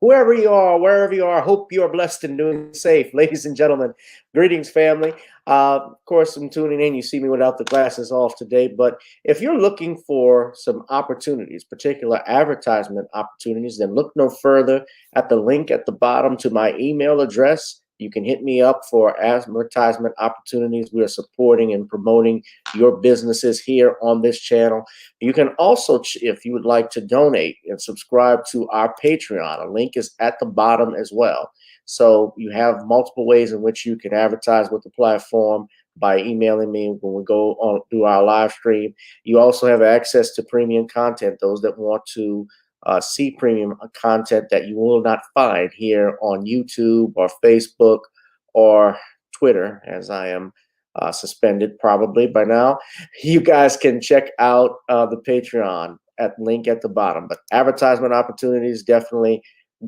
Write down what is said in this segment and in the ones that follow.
whoever you are, wherever you are, hope you are blessed and doing safe. Ladies and gentlemen, greetings, family. Of course, I'm tuning in. You see me without the glasses off today. But if you're looking for some opportunities, particular advertisement opportunities, then look no further at the link at the bottom to my email address. You can hit me up for advertisement opportunities. We are supporting and promoting your businesses here on this channel. You can also, if you would like to donate and subscribe to our Patreon, a link is at the bottom as well. So you have multiple ways in which you can advertise with the platform by emailing me when we go on do our live stream. You also have access to premium content, those that want to see premium content that you will not find here on YouTube or Facebook or Twitter, as I am suspended probably by now. You guys can check out the Patreon at link at the bottom. But advertisement opportunities, definitely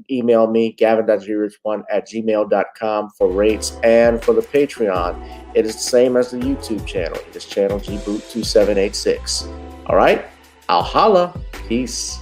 email me, gavin.grich1@gmail.com for rates. And for the Patreon, it is the same as the YouTube channel. It is channel gboot2786. All right, I'll holla. Peace.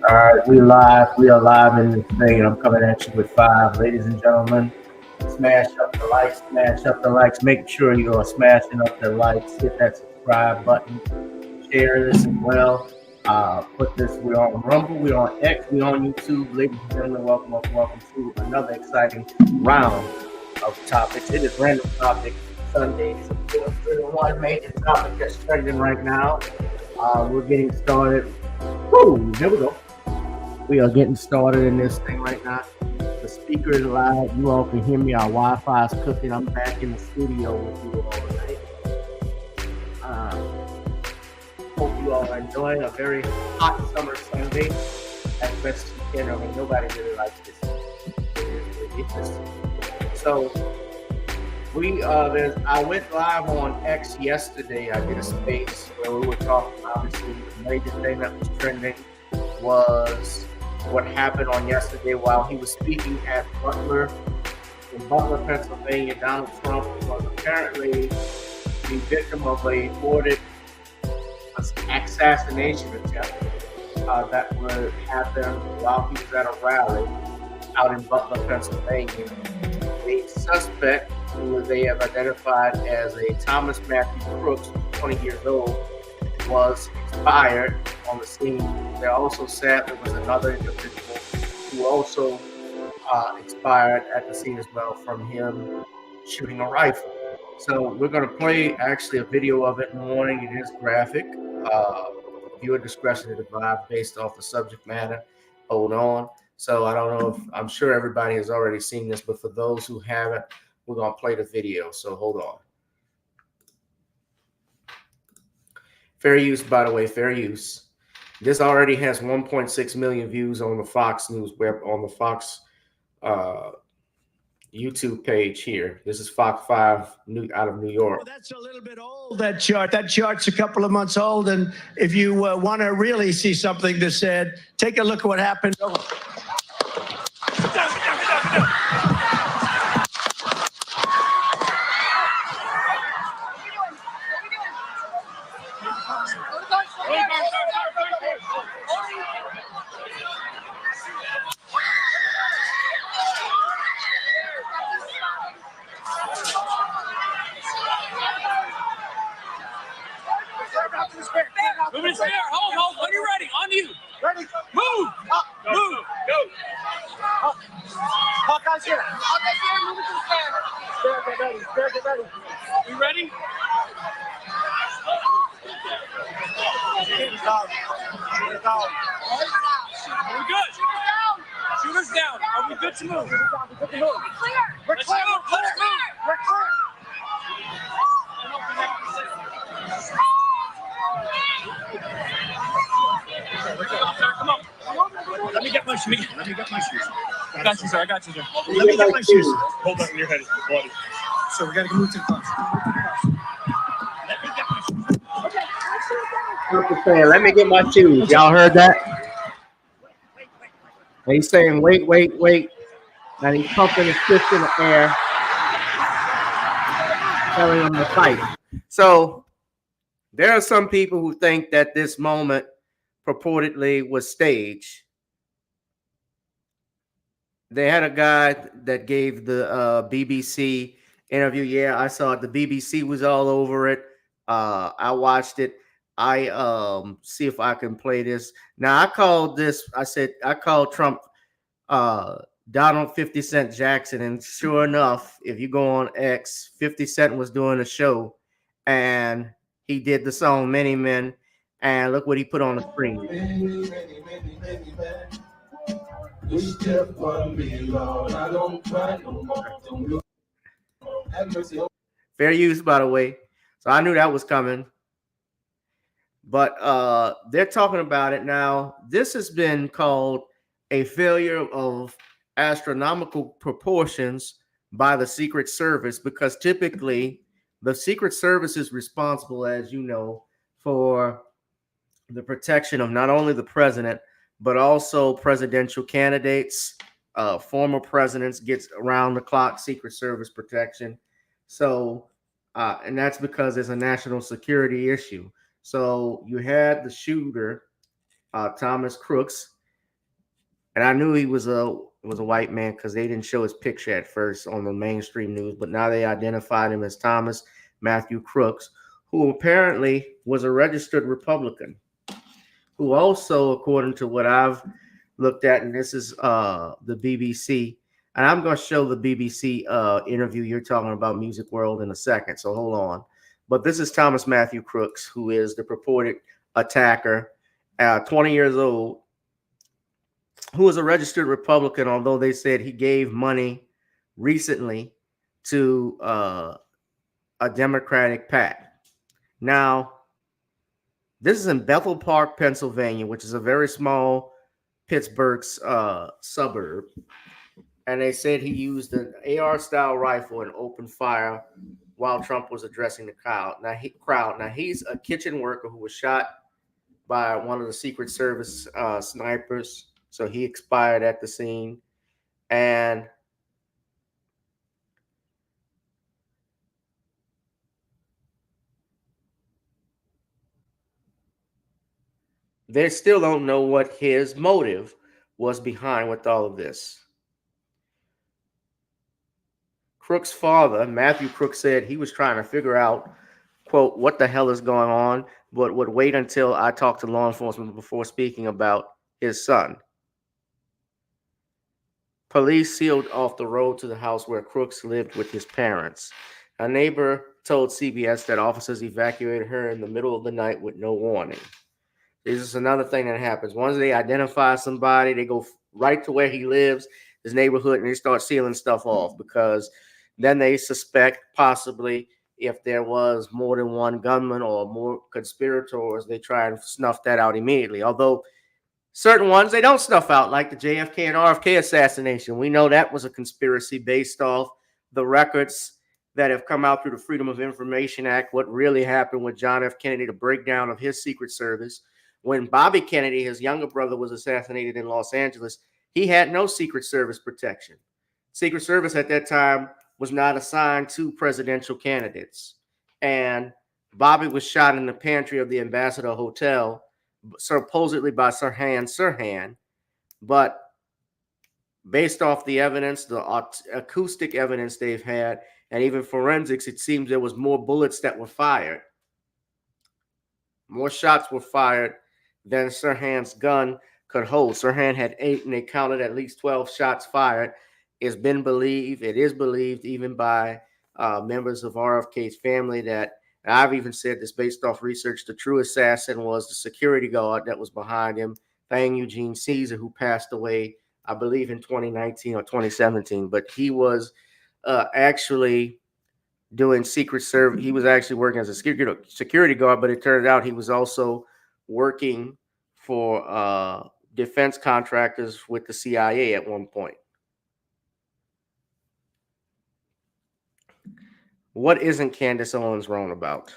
All right, we live. We are live in this thing, and I'm coming at you with 5. Ladies and gentlemen, smash up the likes, smash up the likes. Make sure you are smashing up the likes. Hit that subscribe button. Share this as well. Put this. We're on Rumble. We're on X. We're on YouTube. Ladies and gentlemen, welcome to another exciting round of topics. It is Random Topic Sundays. One major topic that's trending right now. We're getting started. Woo! There we go. We are getting started in this thing right now. The speaker is live. You all can hear me. Our Wi-Fi is cooking. I'm back in the studio with you all tonight. Hope you all are enjoying a very hot summer Sunday as best as you can. I mean, nobody really likes this. So I went live on X yesterday. I did a space where we were talking. Obviously, the major thing that was trending was what happened on yesterday while he was speaking at Butler, in Butler, Pennsylvania. Donald Trump was apparently the victim of a boarded assassination attempt that would happen while he was at a rally out in Butler, Pennsylvania. The suspect, who they have identified as a Thomas Matthew Crooks, 20 years old, was expired on the scene. They also said there was another individual who also expired at the scene as well from him shooting a rifle. So we're going to play actually a video of it in the morning. It is graphic. Viewer discretion is advised based off the subject matter. Hold on. So I don't know if I'm sure everybody has already seen this, but for those who haven't, we're going to play the video. So hold on. Fair use, by the way, fair use. This already has 1.6 million views on the Fox News web, on the Fox YouTube page here. This is Fox 5 out of New York. Well, that's a little bit old, that chart. That chart's a couple of months old. And if you want to really see something that's said, take a look at what happened. Moving there. Hold. When you're ready, on you. Ready. Move. Up. Move. Go. Up. Hawkeye's here. Hawkeye's here. Moving to the stand. Get ready. Get ready. You ready? Are we good? Shooters down. Are we good to move? We're clear. Let's move. Let's move. We're clear. Come on. Let me get my shoes. I got you, sir. Let me get my shoes. Hold on, your head is bloody. So we gotta move to the class. Let me get my shoes. Okay. Let me get my shoes. Y'all heard that? He's saying, wait. And he's pumping his fist in the air, telling him to fight. So there are some people who think that this moment purportedly was staged. They had a guy that gave the BBC interview. Yeah, I saw it. The BBC was all over it. I watched it. I see if I can play this. Now I called Trump Donald 50 Cent Jackson, and sure enough, if you go on X, 50 Cent was doing a show and he did the song Many Men, and look what he put on the screen. Fair use, by the way. So I knew that was coming. But they're talking about it now. This has been called a failure of astronomical proportions by the Secret Service, because typically the Secret Service is responsible, as you know, for the protection of not only the president, but also presidential candidates, former presidents gets around the clock Secret Service protection. So, and that's because there's a national security issue. So you had the shooter, Thomas Crooks, and I knew he was a white man because they didn't show his picture at first on the mainstream news, but now they identified him as Thomas Matthew Crooks, who apparently was a registered Republican, who also, according to what I've looked at, and this is the BBC, and I'm going to show the BBC interview you're talking about, Music World, in a second, so hold on. But this is Thomas Matthew Crooks, who is the purported attacker, 20 years old, who is a registered Republican, although they said he gave money recently to a Democratic PAC. Now, this is in Bethel Park, Pennsylvania, which is a very small Pittsburgh's suburb. And they said he used an AR-style rifle and opened fire while Trump was addressing the crowd. Now, he's a kitchen worker who was shot by one of the Secret Service snipers. So he expired at the scene. And They still don't know what his motive was behind with all of this. Crooks' father, Matthew Crooks, said he was trying to figure out, quote, what the hell is going on, but would wait until I talked to law enforcement before speaking about his son. Police sealed off the road to the house where Crooks lived with his parents. A neighbor told CBS that officers evacuated her in the middle of the night with no warning. This is another thing that happens. Once they identify somebody, they go right to where he lives, his neighborhood, and they start sealing stuff off, because then they suspect possibly if there was more than one gunman or more conspirators, they try and snuff that out immediately. Although certain ones they don't snuff out, like the JFK and RFK assassination. We know that was a conspiracy based off the records that have come out through the Freedom of Information Act, what really happened with John F. Kennedy, the breakdown of his Secret Service. When Bobby Kennedy, his younger brother, was assassinated in Los Angeles, he had no Secret Service protection. Secret Service at that time was not assigned to presidential candidates. And Bobby was shot in the pantry of the Ambassador Hotel, supposedly by Sirhan. But based off the evidence, the acoustic evidence they've had, and even forensics, it seems there was more bullets that were fired. More shots were fired than Sirhan's gun could hold. Sirhan had 8, and they counted at least 12 shots fired. It is believed even by members of RFK's family that, and I've even said this based off research, the true assassin was the security guard that was behind him, Thang Eugene Caesar, who passed away, I believe, in 2019 or 2017. But he was actually doing Secret Service. He was actually working as a security guard, but it turned out he was also working for defense contractors with the CIA at one point. What isn't Candace Owens wrong about?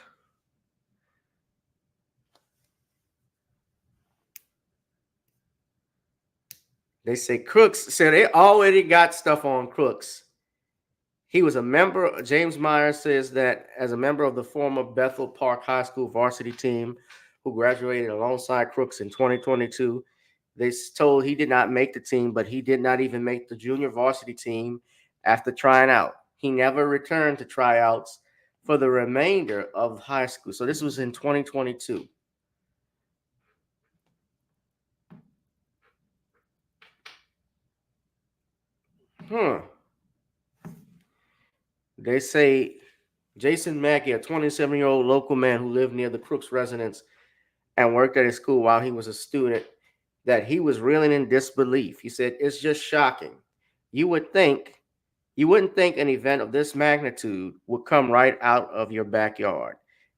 They say Crooks, so they already got stuff on Crooks. He was a member, James Myers says that as a member of the former Bethel Park High School varsity team who graduated alongside Crooks in 2022, they told he did not make the team, but he did not even make the junior varsity team after trying out. He never returned to tryouts for the remainder of high school. So this was in 2022. They say Jason Mackey, a 27-year-old local man who lived near the Crooks residence and worked at his school while he was a student, that he was reeling in disbelief. He said, "It's just shocking. You wouldn't think an event of this magnitude would come right out of your backyard.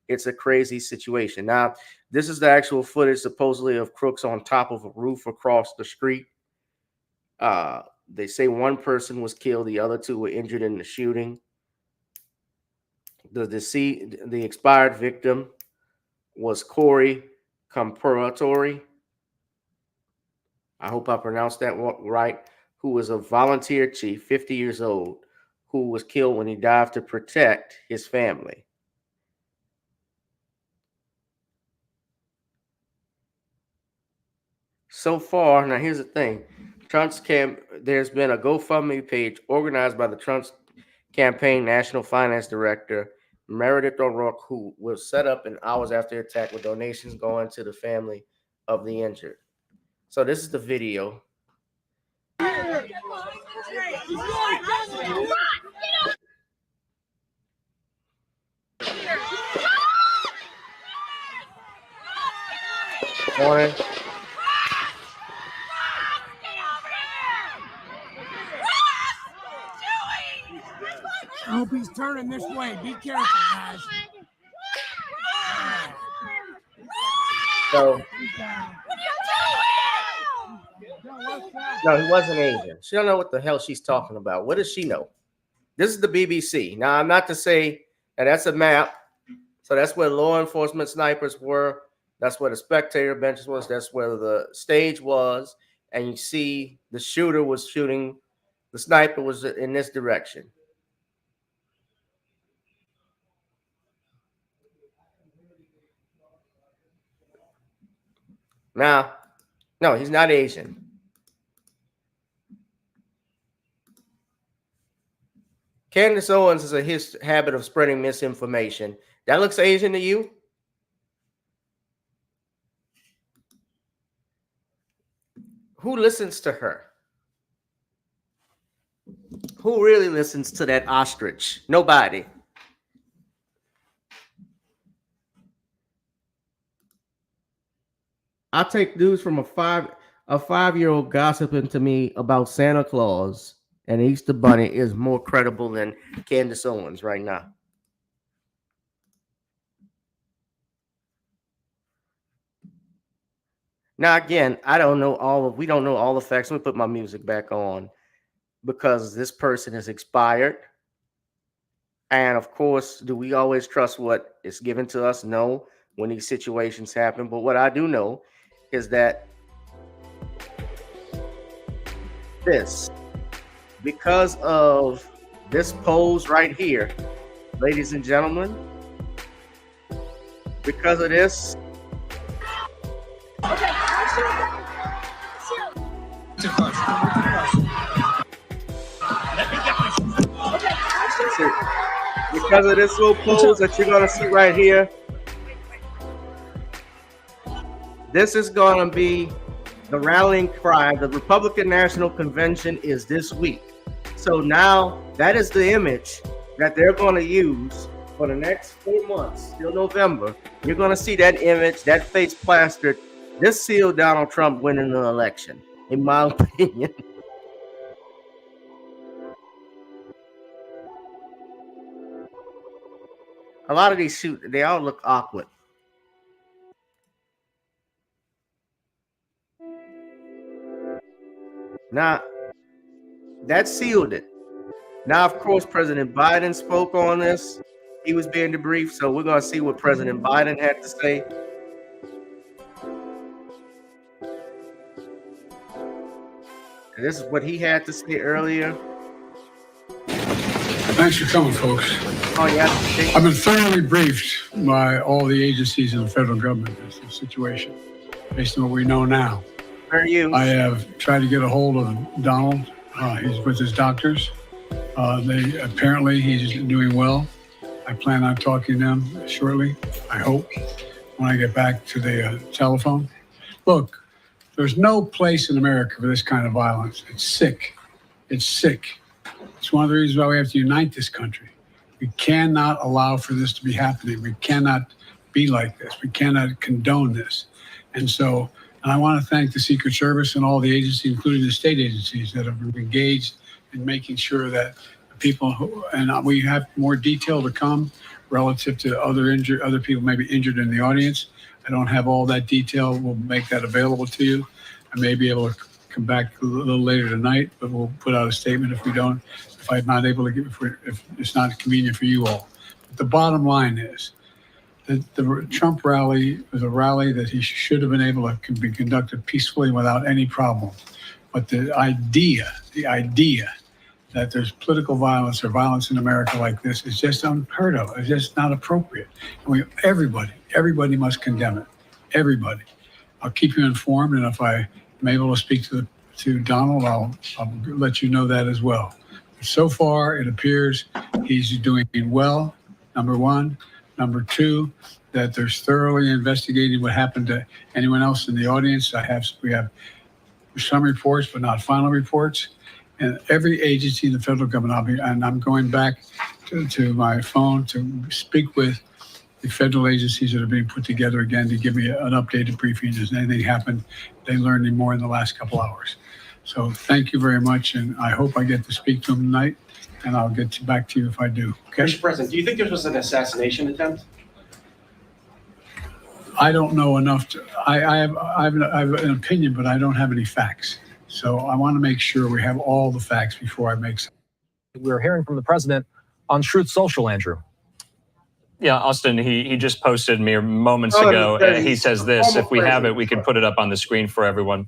It's a crazy situation." Now, this is the actual footage supposedly of Crooks on top of a roof across the street. They say one person was killed, the other 2 were injured in the shooting. The expired victim was Corey Comparatori. I hope I pronounced that right. Who was a volunteer chief, 50 years old, who was killed when he dived to protect his family. So far, now here's the thing. There's been a GoFundMe page organized by the Trump's campaign national finance director, Meredith O'Rourke, who was set up in hours after the attack with donations going to the family of the injured. So this is the video. Morning. I hope he's turning this way. Be careful, guys. So, no, he wasn't Asian. She don't know what the hell she's talking about. What does she know? This is the BBC. Now, I'm not to say that that's a map. So that's where law enforcement snipers were. That's where the spectator benches was. That's where the stage was. And you see the shooter was shooting. The sniper was in this direction. Now, no, he's not Asian. Candace Owens has a habit of spreading misinformation. That looks Asian to you? Who listens to her? Who really listens to that ostrich? Nobody. I'll take news from a five-year-old gossiping to me about Santa Claus and Easter Bunny is more credible than Candace Owens right now. Now, again, we don't know all the facts. Let me put my music back on because this person is expired. And of course, do we always trust what is given to us? No, when these situations happen. But what I do know is that because of this pose right here, ladies and gentlemen, because of this. Okay. Because of this little pose that you're gonna see right here, this is gonna be the rallying cry. The Republican National Convention is this week. So now that is the image that they're gonna use for the next 4 months till November. You're gonna see that image, that face plastered. This sealed Donald Trump winning the election, in my opinion. A lot of these shoots, they all look awkward. Now, that sealed it. Now, of course, President Biden spoke on this. He was being debriefed, so we're going to see what President Biden had to say. And this is what he had to say earlier. Thanks for coming, folks. Oh, yeah. I've been thoroughly briefed by all the agencies in the federal government as to the situation, based on what we know now. Where are you? I have tried to get a hold of Donald. He's with his doctors. He's doing well. I plan on talking to them shortly, I hope, when I get back to the telephone. Look, there's no place in America for this kind of violence. It's sick. It's sick. It's one of the reasons why we have to unite this country. We cannot allow for this to be happening. We cannot be like this. We cannot condone this. And I want to thank the Secret Service and all the agencies, including the state agencies, that have engaged in making sure that we have more detail to come relative to other people maybe injured in the audience. I don't have all that detail. We'll make that available to you. I may be able to come back a little later tonight, but we'll put out a statement if I'm not able to if it's not convenient for you all. But the bottom line is that the Trump rally was a rally that he should have been able to be conducted peacefully without any problem. But the idea that there's political violence or violence in America like this is just unheard of. It's just not appropriate. And everybody must condemn it. Everybody. I'll keep you informed, and if I'm able to speak to Donald, I'll let you know that as well. But so far, it appears he's doing well, number one. Number two, that there's thoroughly investigating what happened to anyone else in the audience. We have some reports, but not final reports. And every agency in the federal government, I'm going back to my phone to speak with the federal agencies that are being put together again to give me an updated briefing. Has anything happened? They learned any more in the last couple hours. So thank you very much, and I hope I get to speak to them tonight, and I'll get back to you if I do. Okay? Mr. President, do you think this was an assassination attempt? I don't know enough I have an opinion, but I don't have any facts. So I want to make sure we have all the facts before I make some. We're hearing from the president on Truth Social, Andrew. Yeah, Austin, he just posted mere moments ago. He says this, if we have it, we can put it up on the screen for everyone.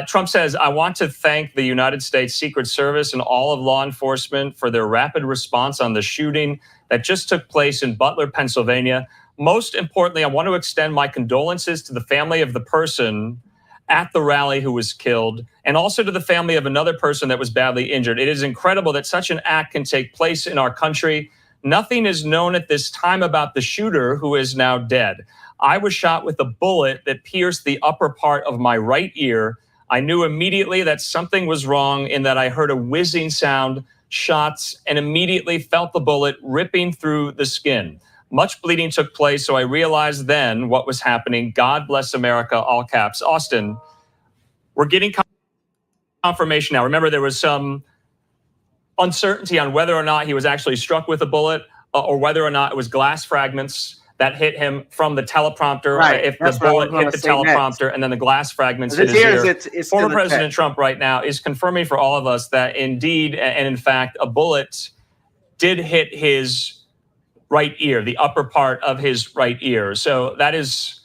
Trump says, I want to thank the United States Secret Service and all of law enforcement for their rapid response on the shooting that just took place in Butler, Pennsylvania. Most importantly, I want to extend my condolences to the family of the person at the rally who was killed, and also to the family of another person that was badly injured. It is incredible that such an act can take place in our country. Nothing is known at this time about the shooter, who is now dead. I was shot with a bullet that pierced the upper part of my right ear. I knew immediately that something was wrong in that I heard a whizzing sound, shots, and immediately felt the bullet ripping through the skin. Much bleeding took place, so I realized then what was happening. God bless America, all caps. Austin, we're getting confirmation now. Remember, there was some uncertainty on whether or not he was actually struck with a bullet or whether or not it was glass fragments that hit him from the teleprompter. Right. If That's the what I was bullet gonna hit the say next. teleprompter and then the glass fragments This hit his here is ear. it's Former still President attached. Trump right now is confirming for all of us that indeed and in fact a bullet did hit his right ear, the upper part of his right ear. So that is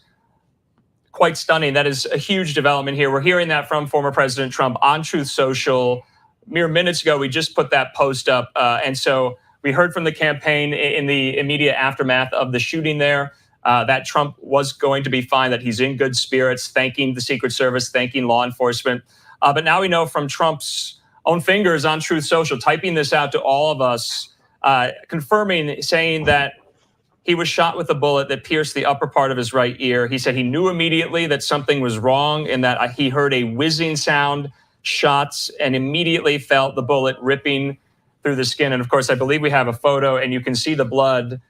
quite stunning. That is a huge development here. We're hearing that from former President Trump on Truth Social. Mere minutes ago, we just put that post up. And so we heard from the campaign in the immediate aftermath of the shooting there that Trump was going to be fine, that he's in good spirits, thanking the Secret Service, thanking law enforcement. But now we know from Trump's own fingers on Truth Social, typing this out to all of us, confirming, saying that he was shot with a bullet that pierced the upper part of his right ear. He said he knew immediately that something was wrong and that he heard a whizzing sound, shots, and immediately felt the bullet ripping through the skin. And of course, I believe we have a photo, and you can see the blood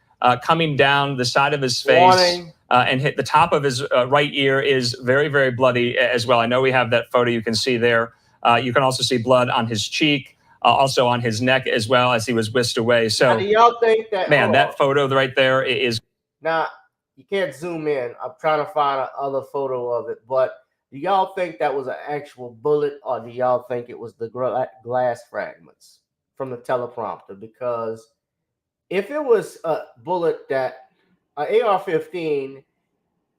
coming down the side of his face and hit the top of his right ear is very, very bloody as well. I know we have that photo you can see there. You can also see blood on his cheek. Also on his neck as well as he was whisked away. So, Now, do y'all think that? man, that photo right there is. Now, you can't zoom in. I'm trying to find another photo of it. But do y'all think that was an actual bullet, or do y'all think it was the glass fragments from the teleprompter? Because if it was a bullet that an AR-15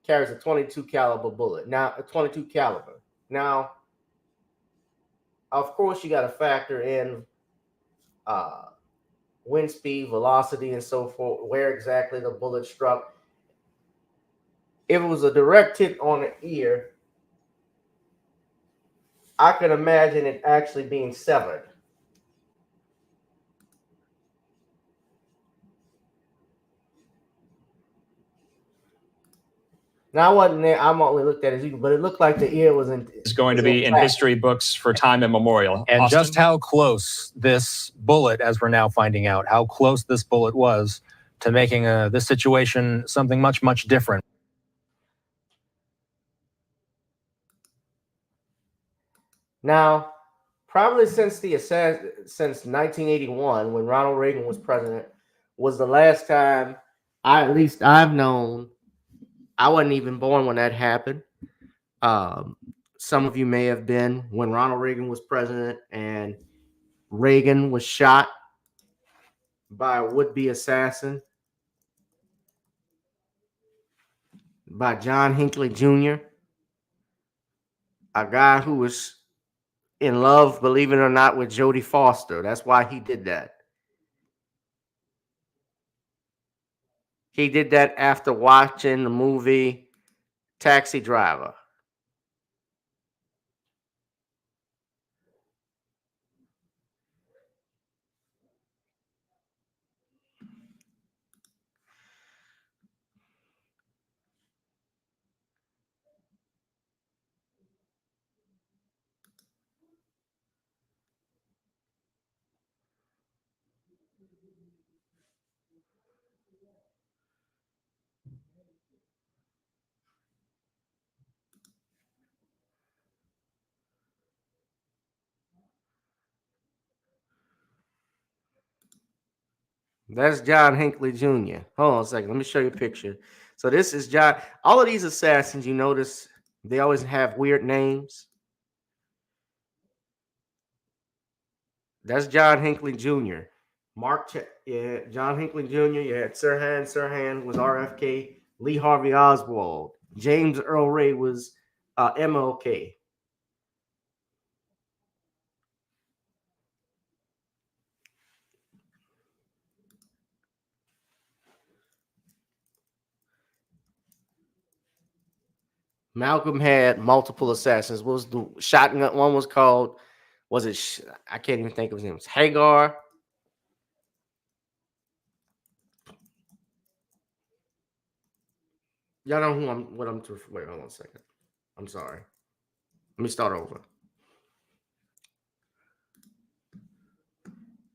carries a 22 caliber bullet. Now, a 22 caliber. Now, of course, you got to factor in wind speed, velocity, and so forth, where exactly the bullet struck. If it was a direct hit on the ear, I could imagine it actually being severed. Now, I wasn't there. I'm only looked at it, but it looked like the ear was in. Is going to be in history books for time immemorial. And Austin? just how close this bullet, as we're now finding out, how close this bullet was to making this situation something much, much different. Now, probably since 1981, when Ronald Reagan was president, was the last time at least I've known. I wasn't even born when that happened. Some of you may have been when Ronald Reagan was president and Reagan was shot by a would-be assassin, by John Hinckley Jr., a guy who was in love, believe it or not, with Jodie Foster. That's why he did that. He did that after watching the movie Taxi Driver. That's John Hinckley Jr. Hold on a second. Let me show you a picture. So this is John. All of these assassins, you notice, they always have weird names. That's John Hinckley Jr. John Hinckley Jr. You had Sirhan. Sirhan was RFK. Lee Harvey Oswald. James Earl Ray was MLK. Malcolm had multiple assassins. What was the shotgun? One was called, was it? I can't even think of his name. It was Hagar. Y'all know who I'm. What I'm. Wait, hold on a second. I'm sorry. Let me start over.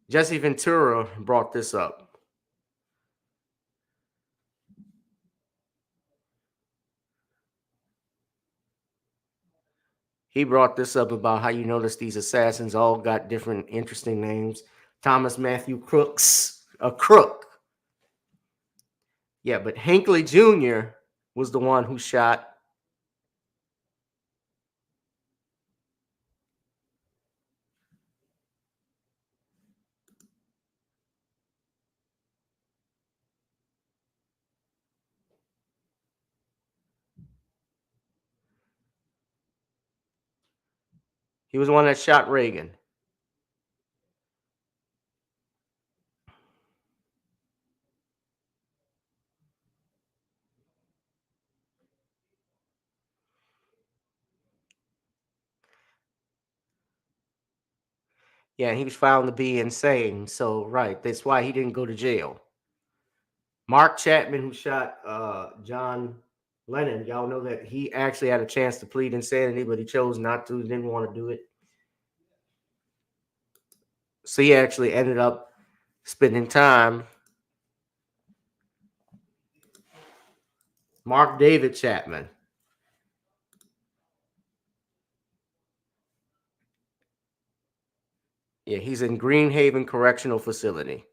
Jesse Ventura brought this up. He brought this up about how you notice these assassins all got different interesting names. Thomas Matthew Crooks, a crook. Yeah, but Hinckley Jr. was the one who shot. He was the one that shot Reagan. Yeah, he was found to be insane. So, right, that's why he didn't go to jail. Mark Chapman, who shot John Lennon, y'all know that he actually had a chance to plead insanity, but he chose not to. He didn't want to do it. So he actually ended up spending time. Mark David Chapman. Yeah, he's in Greenhaven Correctional Facility.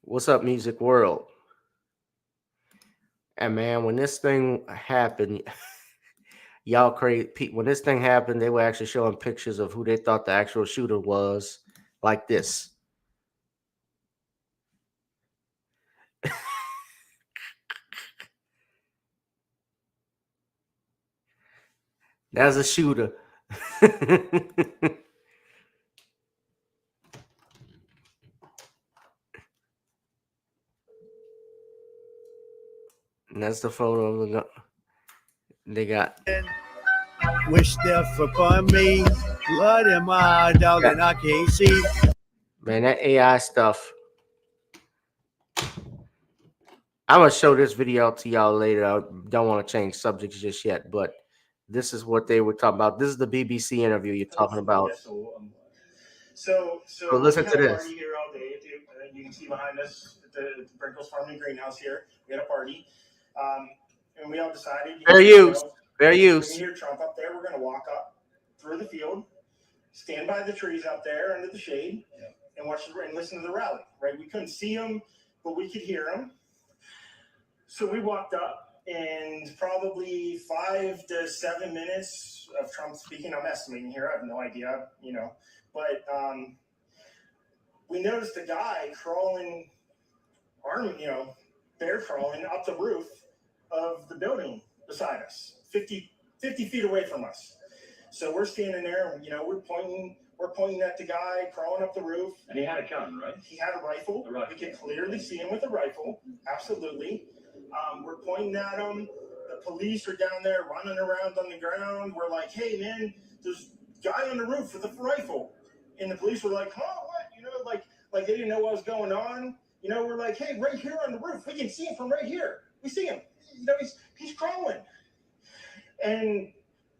What's up, Music World? And man, when this thing happened, y'all crazy. When this thing happened, they were actually showing pictures of who they thought the actual shooter was, like this. That's a shooter. And that's the photo of the they got. Wish death upon me. Blood in my eye, dog, and I can't see. Man, that AI stuff. I'm gonna show this video to y'all later. I don't want to change subjects just yet, but this is what they were talking about. This is the BBC interview you're talking about. So listen to we had a this. party here all day. You can see behind us at the Brinkles Farming Greenhouse here. We had a party, and we all decided. Fair use. Fair When use. we hear Trump up there, we're going to walk up through the field, stand by the trees out there under the shade, and watch and listen to the rally. Right? We couldn't see him, but we could hear him. So we walked up, and probably 5 to 7 minutes of Trump speaking. I'm estimating here. I have no idea. But we noticed a guy crawling, bear crawling up the roof of the building beside us, 50 feet away from us. So we're standing there, and we're pointing at the guy crawling up the roof. And he had a gun, right? He had a rifle. We could clearly see him with a rifle. Absolutely. We're pointing at him. The police are down there running around on the ground. We're like, hey man, there's a guy on the roof with a rifle. And the police were like, huh, what? Like they didn't know what was going on. We're like, hey, right here on the roof, we can see him from right here. We see him. He's crawling. And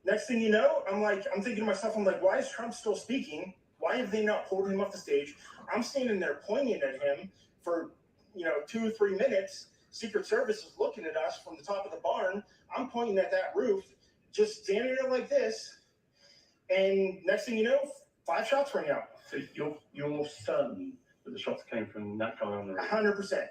next thing you know, I'm thinking to myself, why is Trump still speaking? Why have they not pulled him off the stage? I'm standing there pointing at him for 2 or 3 minutes. Secret Service is looking at us from the top of the barn. I'm pointing at that roof, just standing there like this. And next thing you know, 5 shots rang out. So you're certain that the shots came from that guy on the roof? 100%.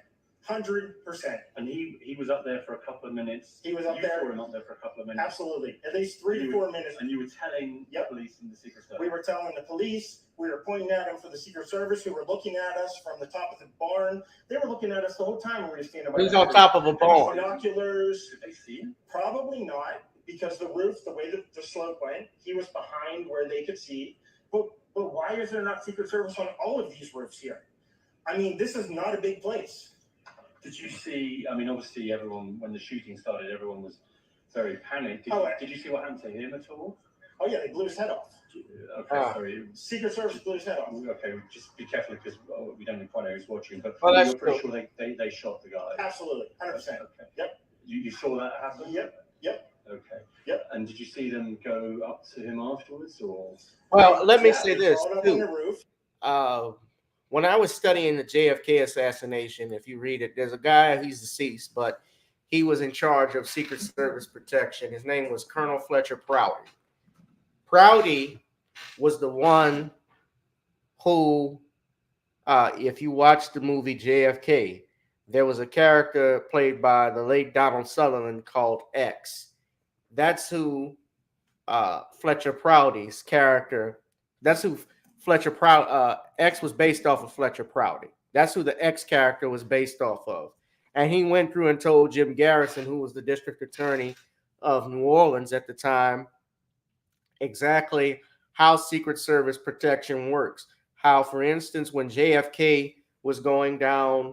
100%. And he was up there for a couple of minutes. He was up there. You saw him up there for a couple of minutes. Absolutely. At least 3 to 4 minutes. And you were telling the police and the Secret Service? We were telling the police. We were pointing at them for the Secret Service, who were looking at us from the top of the barn. They were looking at us the whole time when we were standing by. He's on top of a barn. Binoculars. Did they see him? Probably not, because the roof, the way that the slope went, he was behind where they could see. But why is there not Secret Service on all of these roofs here? I mean, this is not a big place. Did you see? I mean, obviously, everyone when the shooting started, everyone was very panicked. Did you see what happened to him at all? Oh yeah, they blew his head off. Okay, sorry. Secret Service blew his head off. Okay, just be careful because we don't quite know who's watching. But you're pretty sure they shot the guy. Absolutely, 100%. Okay. Yep. You saw that happen? Yep. Okay. Yep. And did you see them go up to him afterwards, or? Well, let me say this too. When I was studying the JFK assassination, if you read it, there's a guy, he's deceased, but he was in charge of Secret Service protection. His name was Colonel Fletcher Prouty. Prouty was the one who, if you watch the movie JFK, there was a character played by the late Donald Sutherland called X. That's who Fletcher Prouty's character, that's who Fletcher X was based off of Fletcher Prouty. That's who the X character was based off of. And he went through and told Jim Garrison, who was the district attorney of New Orleans at the time, exactly how Secret Service protection works. How, for instance, when JFK was going down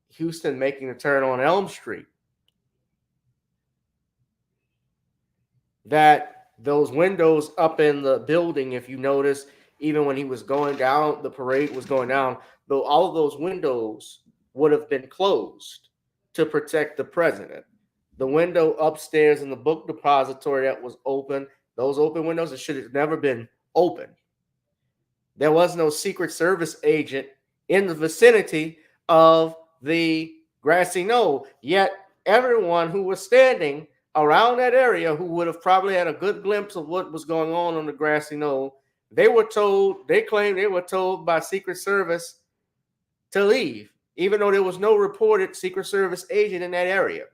Houston, making the turn on Elm Street, that those windows up in the building, if you notice, even when he was going down, the parade was going down, though all of those windows would have been closed to protect the president. The window upstairs in the book depository that was open, those open windows, it should have never been open. There was no Secret Service agent in the vicinity of the grassy knoll, yet everyone who was standing around that area, who would have probably had a good glimpse of what was going on the grassy knoll, they claimed they were told by Secret Service to leave, even though there was no reported Secret Service agent in that area.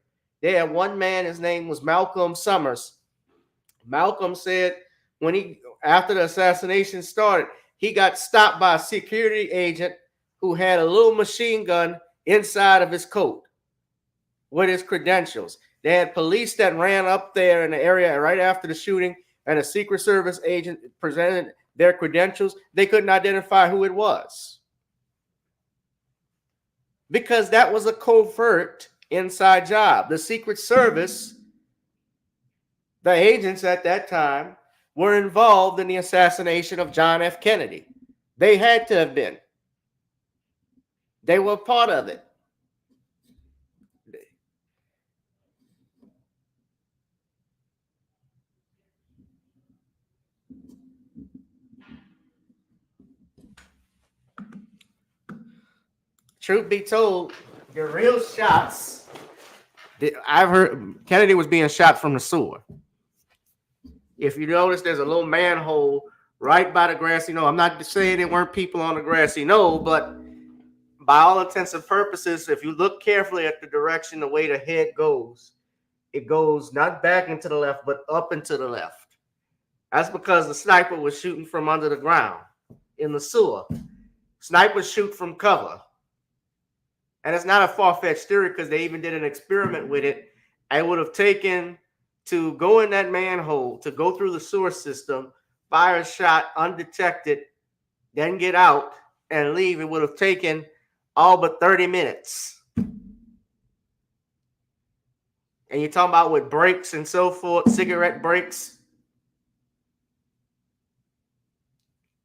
They had one man, his name was Malcolm Summers. Malcolm said after the assassination started, he got stopped by a security agent who had a little machine gun inside of his coat with his credentials. They had police that ran up there in the area right after the shooting, and a Secret Service agent presented their credentials. They couldn't identify who it was because that was a covert inside job. The Secret Service, the agents at that time, were involved in the assassination of John F. Kennedy. They had to have been. They were part of it. Truth be told, the real shots, I've heard Kennedy was being shot from the sewer. If you notice, there's a little manhole right by the grassy knoll. I'm not saying there weren't people on the grassy knoll, but by all intents and purposes, if you look carefully at the direction, the way the head goes, it goes not back into the left, but up into the left. That's because the sniper was shooting from under the ground in the sewer. Snipers shoot from cover. And it's not a far-fetched theory because they even did an experiment with it. I would have taken to go in that manhole, to go through the sewer system, fire a shot undetected, then get out and leave. It would have taken all but 30 minutes. And you're talking about with breaks and so forth, cigarette breaks.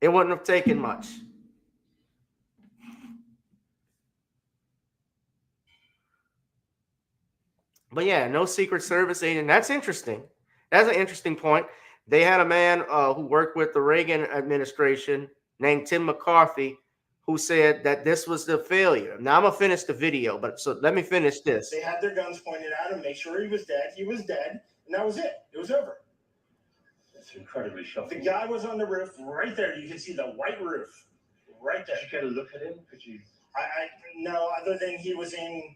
It wouldn't have taken much. But yeah, no Secret Service agent. That's interesting. That's an interesting point. They had a man who worked with the Reagan administration named Tim McCarthy who said that this was the failure. Now I'm going to finish the video, but so let me finish this. They had their guns pointed at him, make sure he was dead. He was dead, and that was it. It was over. That's incredibly shocking. The guy was on the roof right there. You can see the white roof right there. Did you get a look at him? Could you? No, other than he was in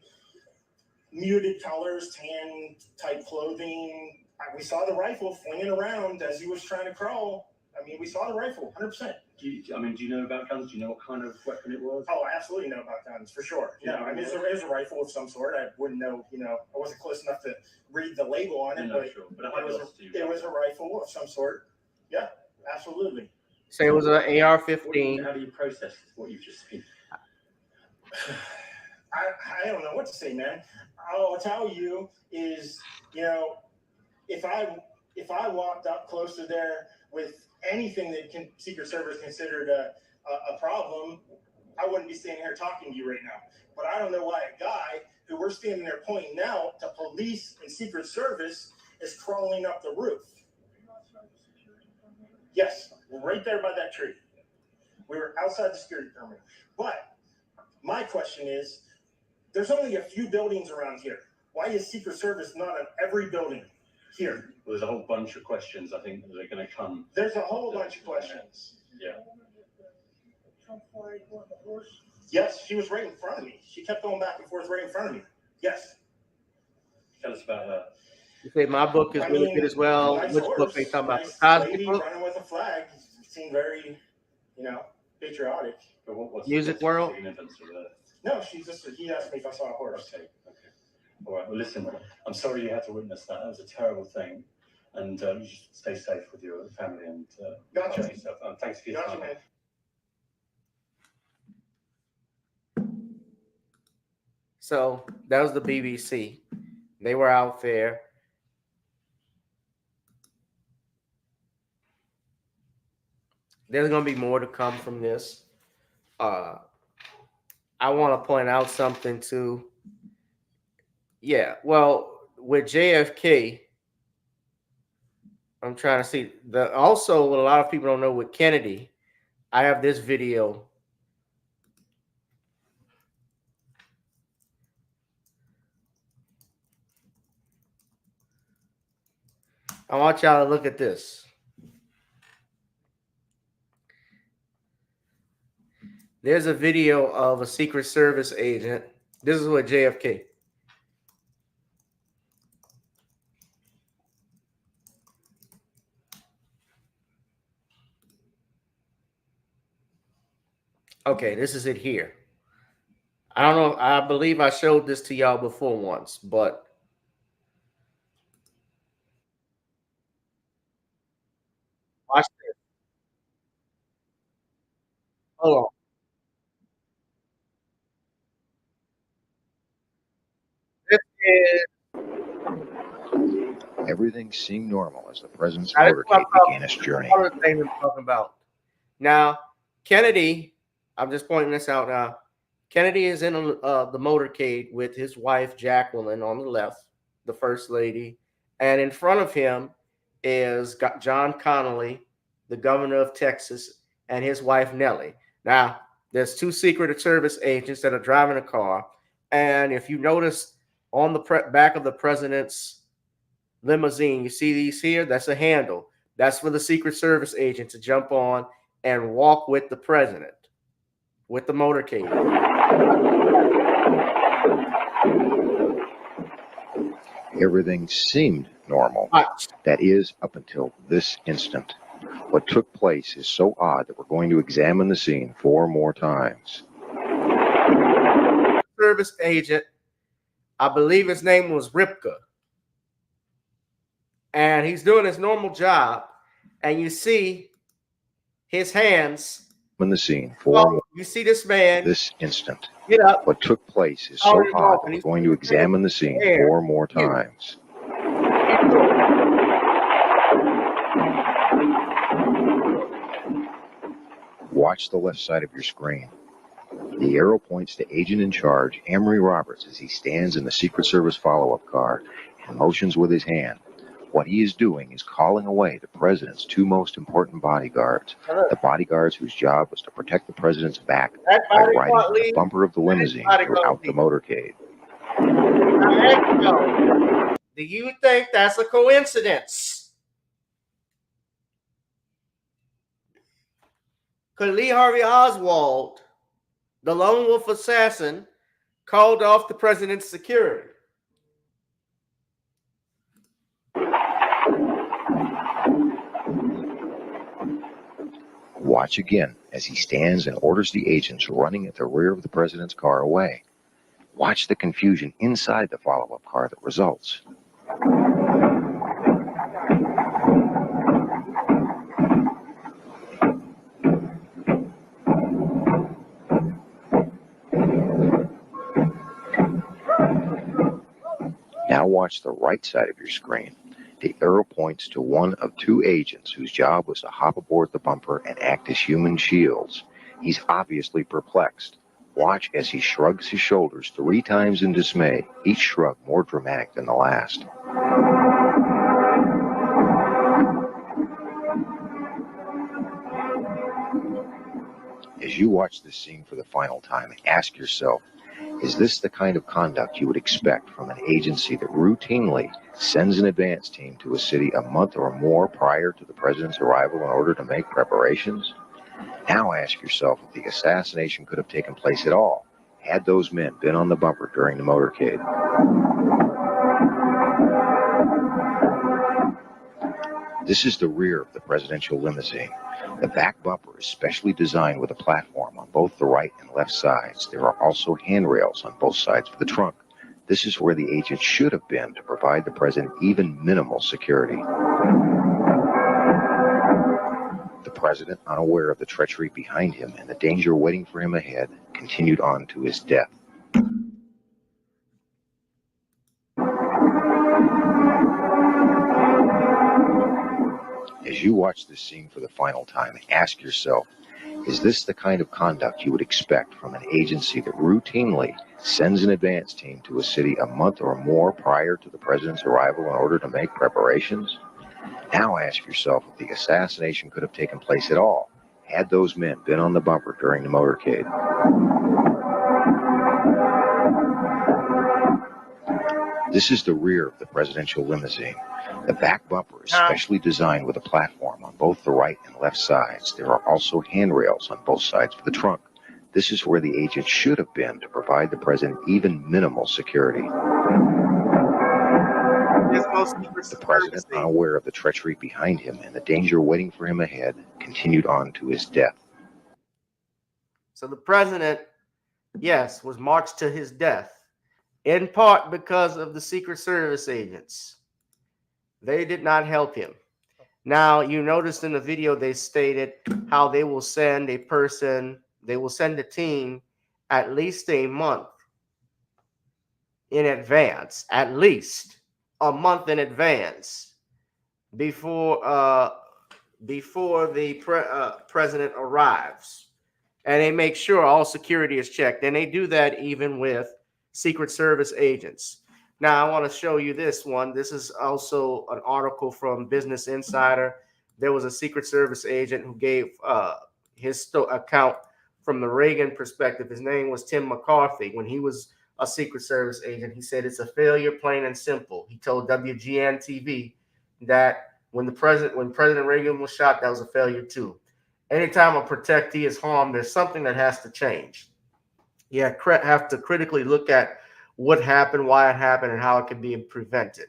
muted colors, tan type clothing. We saw the rifle flinging around as he was trying to crawl. I mean, we saw the rifle, 100%. Do you know about guns? Do you know what kind of weapon it was? Oh, I absolutely know about guns, for sure. Yeah, I mean, it was a rifle of some sort. I wouldn't know, I wasn't close enough to read the label on it, but, sure. But it was a rifle of some sort. Yeah, absolutely. Say it was an AR-15. How do you process what you've just seen? I don't know what to say, man. All I'll tell you is, you know, if I walked up close to there with anything that Secret Service considered a problem, I wouldn't be standing here talking to you right now. But I don't know why a guy who we're standing there pointing out to police and Secret Service is crawling up the roof. Yes, right there by that tree. We were outside the security perimeter. But my question is, there's only a few buildings around here. Why is Secret Service not on every building here? Well, there's a whole bunch of questions I think that are going to come. There's a whole bunch of questions. Yeah. Yes, she was right in front of me. She kept going back and forth right in front of me. Yes. Tell us about her. You say my book is really good as well. Nice Which horse, book are you talking about? nice The Cosby lady book? running with a flag. Seemed very, patriotic. But what's Music what's World? the significance of her? No, he asked me if I saw a horse. Okay. All right. Well, listen, I'm sorry you had to witness that. That was a terrible thing. And you should stay safe with your family and Gotcha. yourself. Thanks for your Gotcha, time. man. So that was the BBC. They were out there. There's going to be more to come from this. I want to point out something too. Yeah, well, with JFK, I'm trying to see also what a lot of people don't know with Kennedy. I have this video. I want y'all to look at this. There's a video of a Secret Service agent. This is what JFK. Okay, this is it here. I don't know. I believe I showed this to y'all before once, but watch this. Hold on. This is Everything seemed normal as the president's Now, this is what motorcade I'm began its journey. one of the things I'm talking about. Now, Kennedy, I'm just pointing this out now. Kennedy is in the motorcade with his wife, Jacqueline, on the left, the first lady. And in front of him is John Connally, the governor of Texas, and his wife, Nellie. Now, there's two Secret Service agents that are driving a car. And if you notice on the back of the president's limousine, you see these here? That's a handle. That's for the Secret Service agent to jump on and walk with the president, with the motorcade. Everything seemed normal. Watch. That is, up until this instant. What took place is so odd that we're going to examine the scene 4 more times. Service agent, I believe his name was Ripka. And he's doing his normal job. And you see his hands. In the scene 4 more. You see this man. This instant. Get up. What took place is so odd that we're going to examine the scene 4 more times. Watch the left side of your screen. The arrow points to Agent in Charge, Amory Roberts, as he stands in the Secret Service follow-up car and motions with his hand. What he is doing is calling away the president's 2 most important bodyguards, the bodyguards whose job was to protect the president's back by riding the bumper of the limousine throughout the motorcade. Do you think that's a coincidence? Because Lee Harvey Oswald, the lone wolf assassin, called off the president's security. Watch again as he stands and orders the agents running at the rear of the president's car away. Watch the confusion inside the follow-up car that results. watch the right side of your screen, the arrow points to one of two agents whose job was to hop aboard the bumper and act as human shields. He's obviously perplexed. Watch as he shrugs his shoulders 3 times in dismay, each shrug more dramatic than the last. As you watch this scene for the final time, ask yourself, is this the kind of conduct you would expect from an agency that routinely sends an advance team to a city a month or more prior to the president's arrival in order to make preparations? Now ask yourself if the assassination could have taken place at all, had those men been on the bumper during the motorcade. This is the rear of the presidential limousine. The back bumper is specially designed with a platform on both the right and left sides. There are also handrails on both sides of the trunk. This is where the agent should have been to provide the president even minimal security. The president, unaware of the treachery behind him and the danger waiting for him ahead, continued on to his death. As you watch this scene for the final time, ask yourself, is this the kind of conduct you would expect from an agency that routinely sends an advance team to a city a month or more prior to the president's arrival in order to make preparations? Now ask yourself if the assassination could have taken place at all, had those men been on the bumper during the motorcade. This is the rear of the presidential limousine. The back bumper is specially designed with a platform on both the right and left sides. There are also handrails on both sides of the trunk. This is where the agent should have been to provide the president even minimal security. The president, unaware of the treachery behind him and the danger waiting for him ahead, continued on to his death. So the president, yes, was marched to his death, in part because of the Secret Service agents. They did not help him. Now, you noticed in the video they stated how they will send a team at least a month in advance, at least a month in advance before the president arrives. And they make sure all security is checked. And they do that even with Secret Service agents. Now, I want to show you this one. This is also an article from Business Insider. There was a Secret Service agent who gave his account from the Reagan perspective. His name was Tim McCarthy. When he was a Secret Service agent, he said it's a failure, plain and simple. He told WGN TV that when President Reagan was shot, that was a failure too. Anytime a protectee is harmed, there's something that has to change. You have to critically look at what happened, why it happened, and how it can be prevented.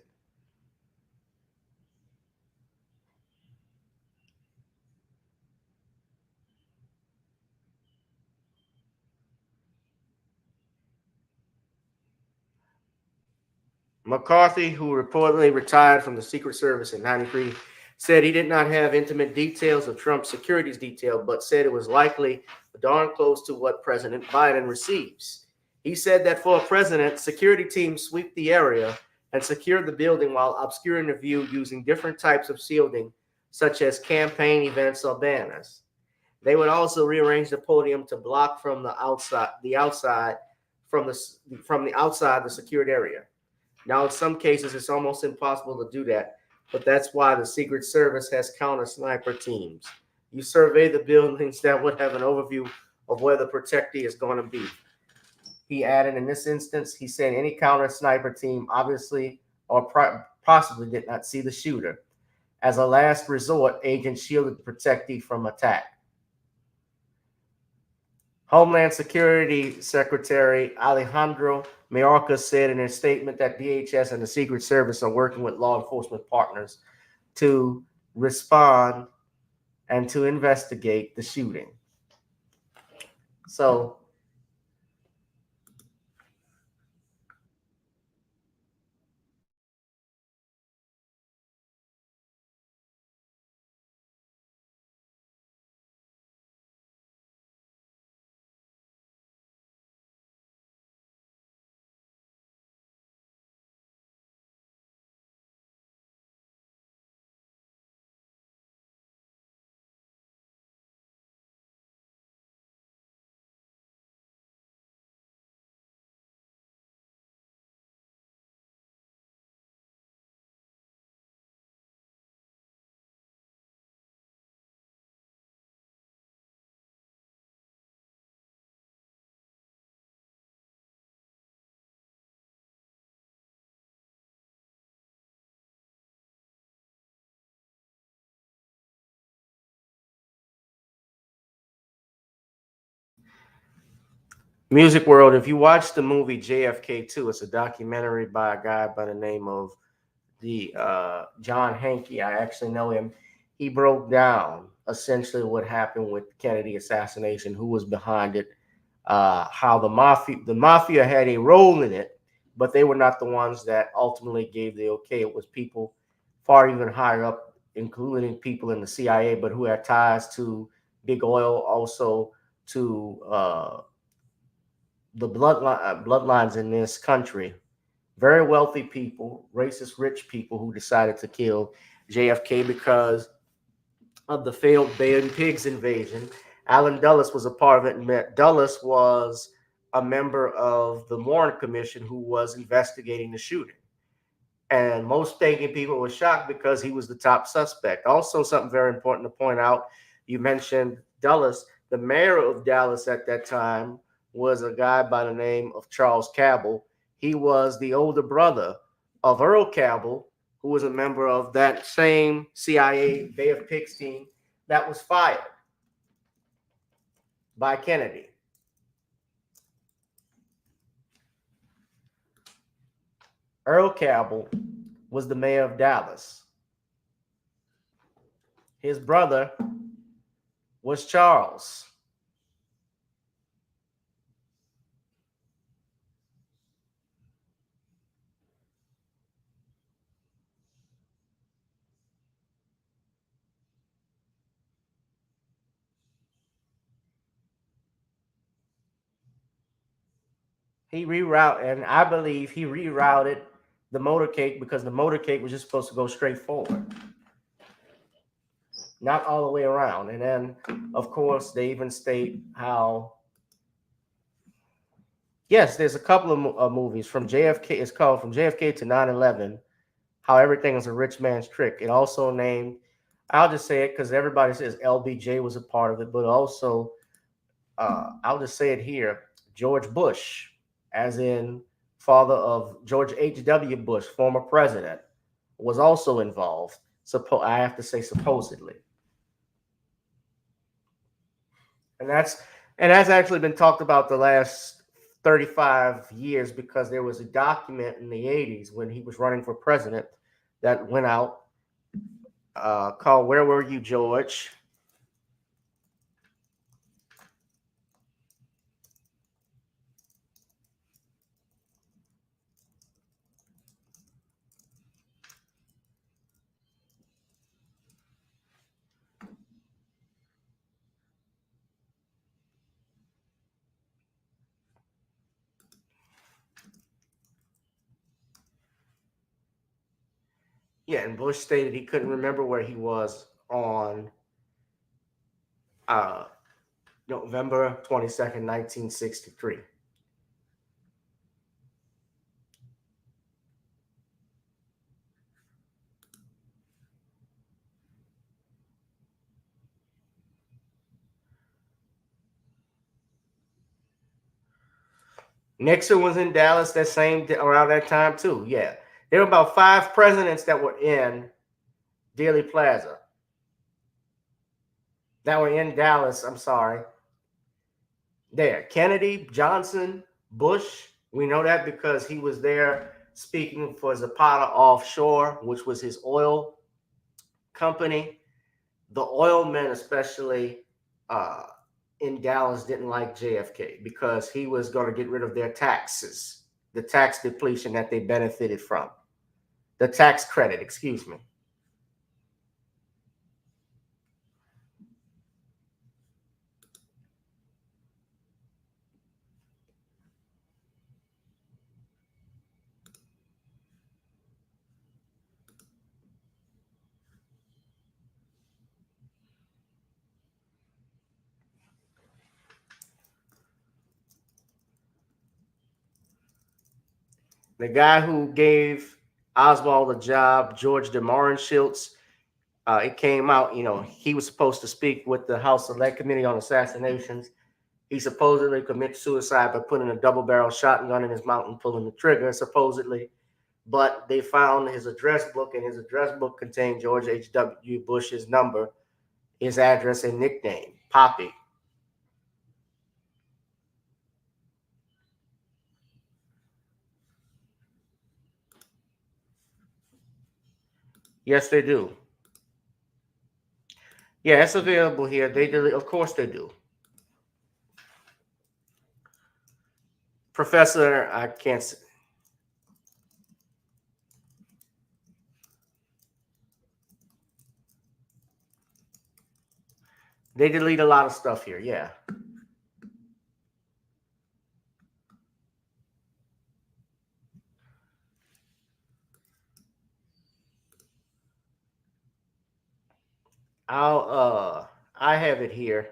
McCarthy, who reportedly retired from the Secret Service in '93, said he did not have intimate details of Trump's securities detail, but said it was likely darn close to what President Biden receives. He said that for a president, security teams sweep the area and secure the building while obscuring the view using different types of shielding, such as campaign events or banners. They would also rearrange the podium to block from the outside the secured area. Now, in some cases, it's almost impossible to do that, but that's why the Secret Service has counter sniper teams. You survey the buildings that would have an overview of where the protectee is going to be. He added, in this instance, he said any counter sniper team obviously or possibly did not see the shooter. As a last resort, agents shielded the protectee from attack. Homeland Security Secretary Alejandro Mayorkas said in a statement that DHS and the Secret Service are working with law enforcement partners to respond and to investigate the shooting. So Music world, if you watch the movie JFK 2, it's a documentary by a guy by the name of John Hankey. I actually know him. He broke down essentially what happened with the Kennedy assassination, who was behind it, how the mafia had a role in it, but they were not the ones that ultimately gave the okay. It was people far even higher up, including people in the CIA, but who had ties to big oil, also to the bloodlines in this country. Very wealthy people, racist rich people who decided to kill JFK because of the failed Bay and Pigs invasion. Allen Dulles was a part of it, and Dulles was a member of the Warren Commission who was investigating the shooting. And most thinking people were shocked because he was the top suspect. Also, something very important to point out, you mentioned Dulles. The mayor of Dallas at that time was a guy by the name of Charles Cabell. He was the older brother of Earl Cabell, who was a member of that same CIA Bay of Pigs team that was fired by Kennedy. Earl Cabell was the mayor of Dallas. His brother was Charles. He rerouted, and I believe he rerouted the motorcade because the motorcade was just supposed to go straight forward, not all the way around. And then, of course, they even state how, yes, there's a couple of movies from JFK. It's called From JFK to 9/11, how everything is a rich man's trick. It also named, I'll just say it because everybody says LBJ was a part of it, but also, I'll just say it here, George Bush, as in father of George H.W. Bush, former president, was also involved. I have to say supposedly. And that's actually been talked about the last 35 years because there was a document in the 80s when he was running for president that went out called Where Were You, George? Yeah, and Bush stated he couldn't remember where he was on November 22nd, 1963. Nixon was in Dallas around that time too. Yeah, there were about 5 presidents that were in Dealey Plaza. That were in Dallas. I'm sorry. There, Kennedy, Johnson, Bush. We know that because he was there speaking for Zapata Offshore, which was his oil company. The oil men, especially in Dallas, didn't like JFK because he was going to get rid of their taxes, the tax depletion that they benefited from, the tax credit, excuse me. The guy who gave Oswald a job, George DeMarenschiltz, it came out, he was supposed to speak with the House Select Committee on Assassinations. He supposedly committed suicide by putting a double-barrel shotgun in his mouth and pulling the trigger, supposedly. But they found his address book, and his address book contained George H.W. Bush's number, his address, and nickname, Poppy. Yes, they do. Yeah, it's available here. They delete. Of course, they do. Professor, I can't. They delete a lot of stuff here. Yeah. I have it here.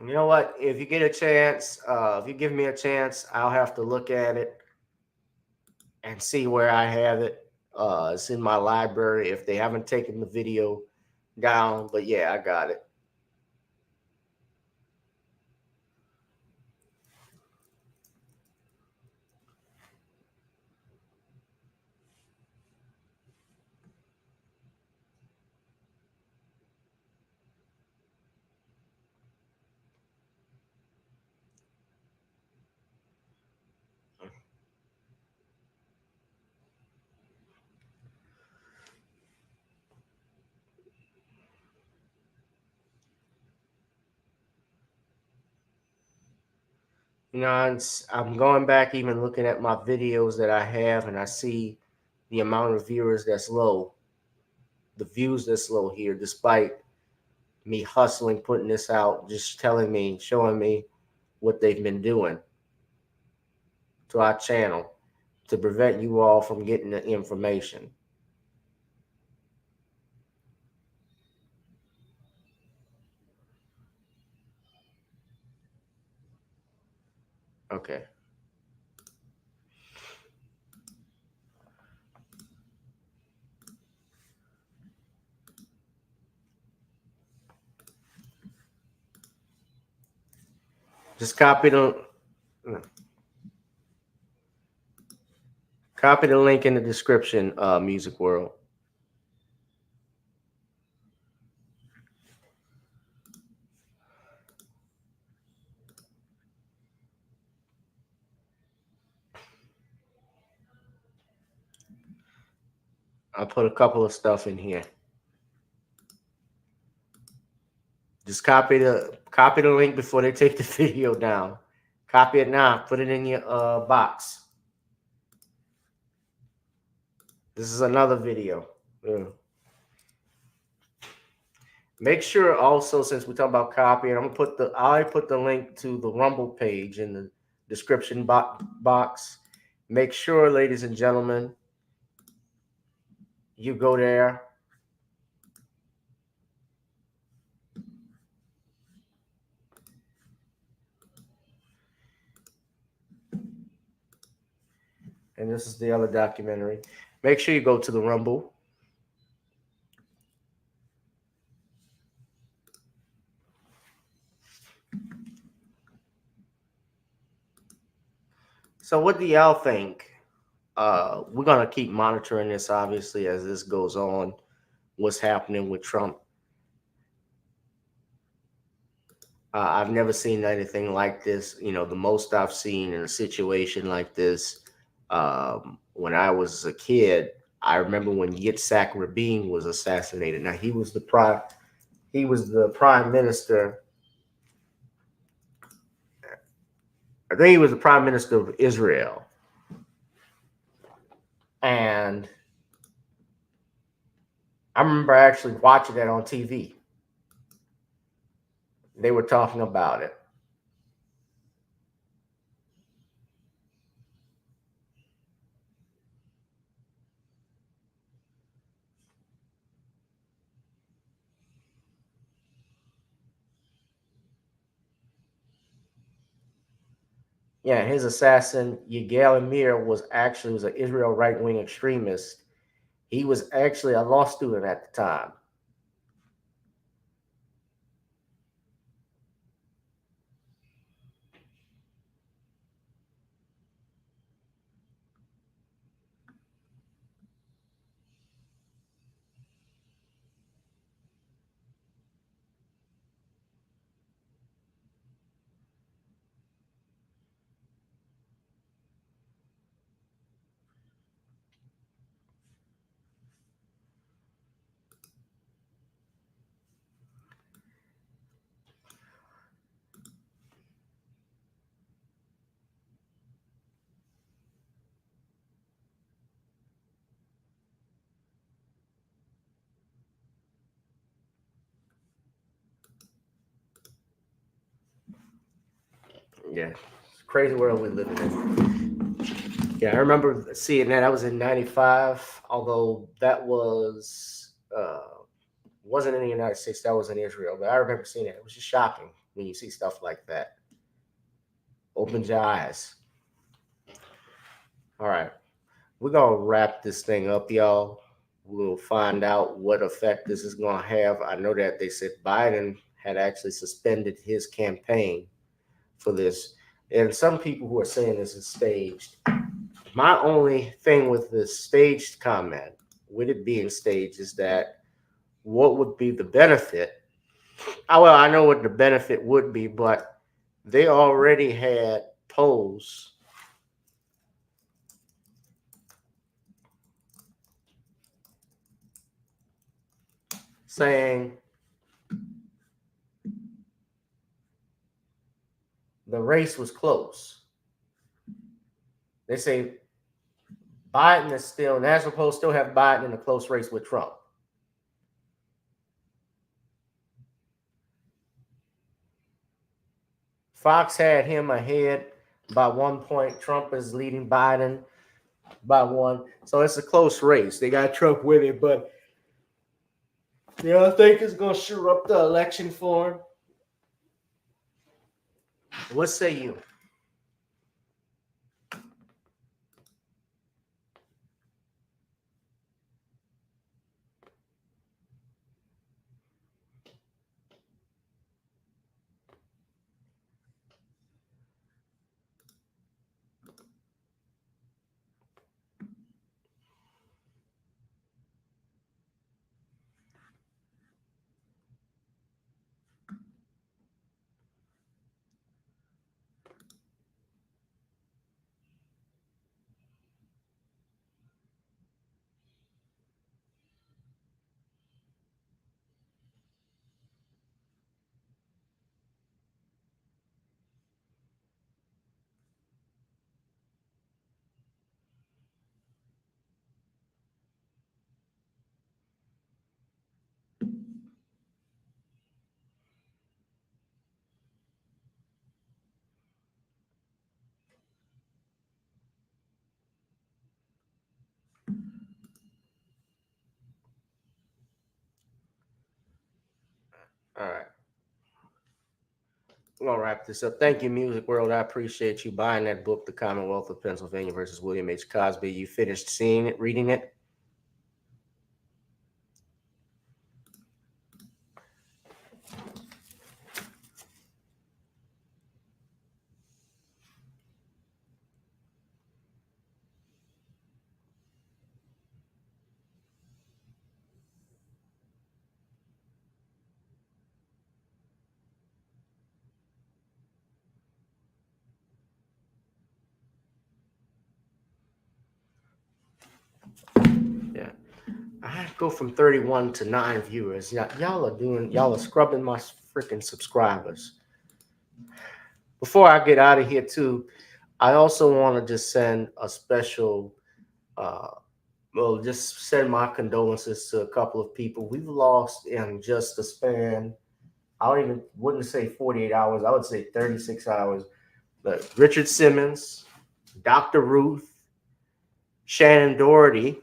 You know what? If you get a chance, if you give me a chance, I'll have to look at it and see where I have it. It's in my library if they haven't taken the video down, but yeah, I got it. You know, I'm going back, even looking at my videos that I have, and I see the amount of viewers that's low, the views that's low here, despite me hustling, putting this out, just telling me, showing me what they've been doing to our channel to prevent you all from getting the information. Okay. Just copy the link in the description, Music World. I'll put a couple of stuff in here. Just copy the link before they take the video down. Copy it now. Put it in your box. This is another video. Make sure also, since we talk about copying, I put the link to the Rumble page in the description box. Make sure, ladies and gentlemen, you go there. And this is the other documentary. Make sure you go to the Rumble. So what do y'all think? We're going to keep monitoring this, obviously, as this goes on, what's happening with Trump. I've never seen anything like this. You know, the most I've seen in a situation like this, when I was a kid, I remember when Yitzhak Rabin was assassinated. Now, he was the prime minister. I think he was the prime minister of Israel. And I remember actually watching that on TV. They were talking about it. Yeah, his assassin, Yigal Amir, was an Israel right-wing extremist. He was actually a law student at the time. Yeah, it's a crazy world we live in. Yeah, I remember seeing that. I was in '95, although that wasn't in the United States. That was in Israel. But I remember seeing it. It was just shocking when you see stuff like that. Opens your eyes. All right, we're gonna wrap this thing up, y'all. We'll find out what effect this is gonna have. I know that they said Biden had actually suspended his campaign for this, and some people who are saying this is staged. My only thing with this staged comment, with it being staged, is that what would be the benefit? Well, I know what the benefit would be, but they already had polls saying the race was close. They say Biden is still, national polls still have Biden in a close race with Trump. Fox had him ahead by 1 point. Trump is leading Biden by 1. So it's a close race. They got Trump with it, but I think it's going to sure up the election for him. What say you? All right. We're going to wrap this up. Thank you, Music World. I appreciate you buying that book, The Commonwealth of Pennsylvania versus William H. Cosby. You finished seeing it, reading it? Yeah. I go from 31 to 9 viewers. Y'all are scrubbing my freaking subscribers. Before I get out of here too, I also want to just send a special, just send my condolences to a couple of people we've lost in just the span. Wouldn't say 48 hours. I would say 36 hours. But Richard Simmons, Dr. Ruth, Shannon Doherty,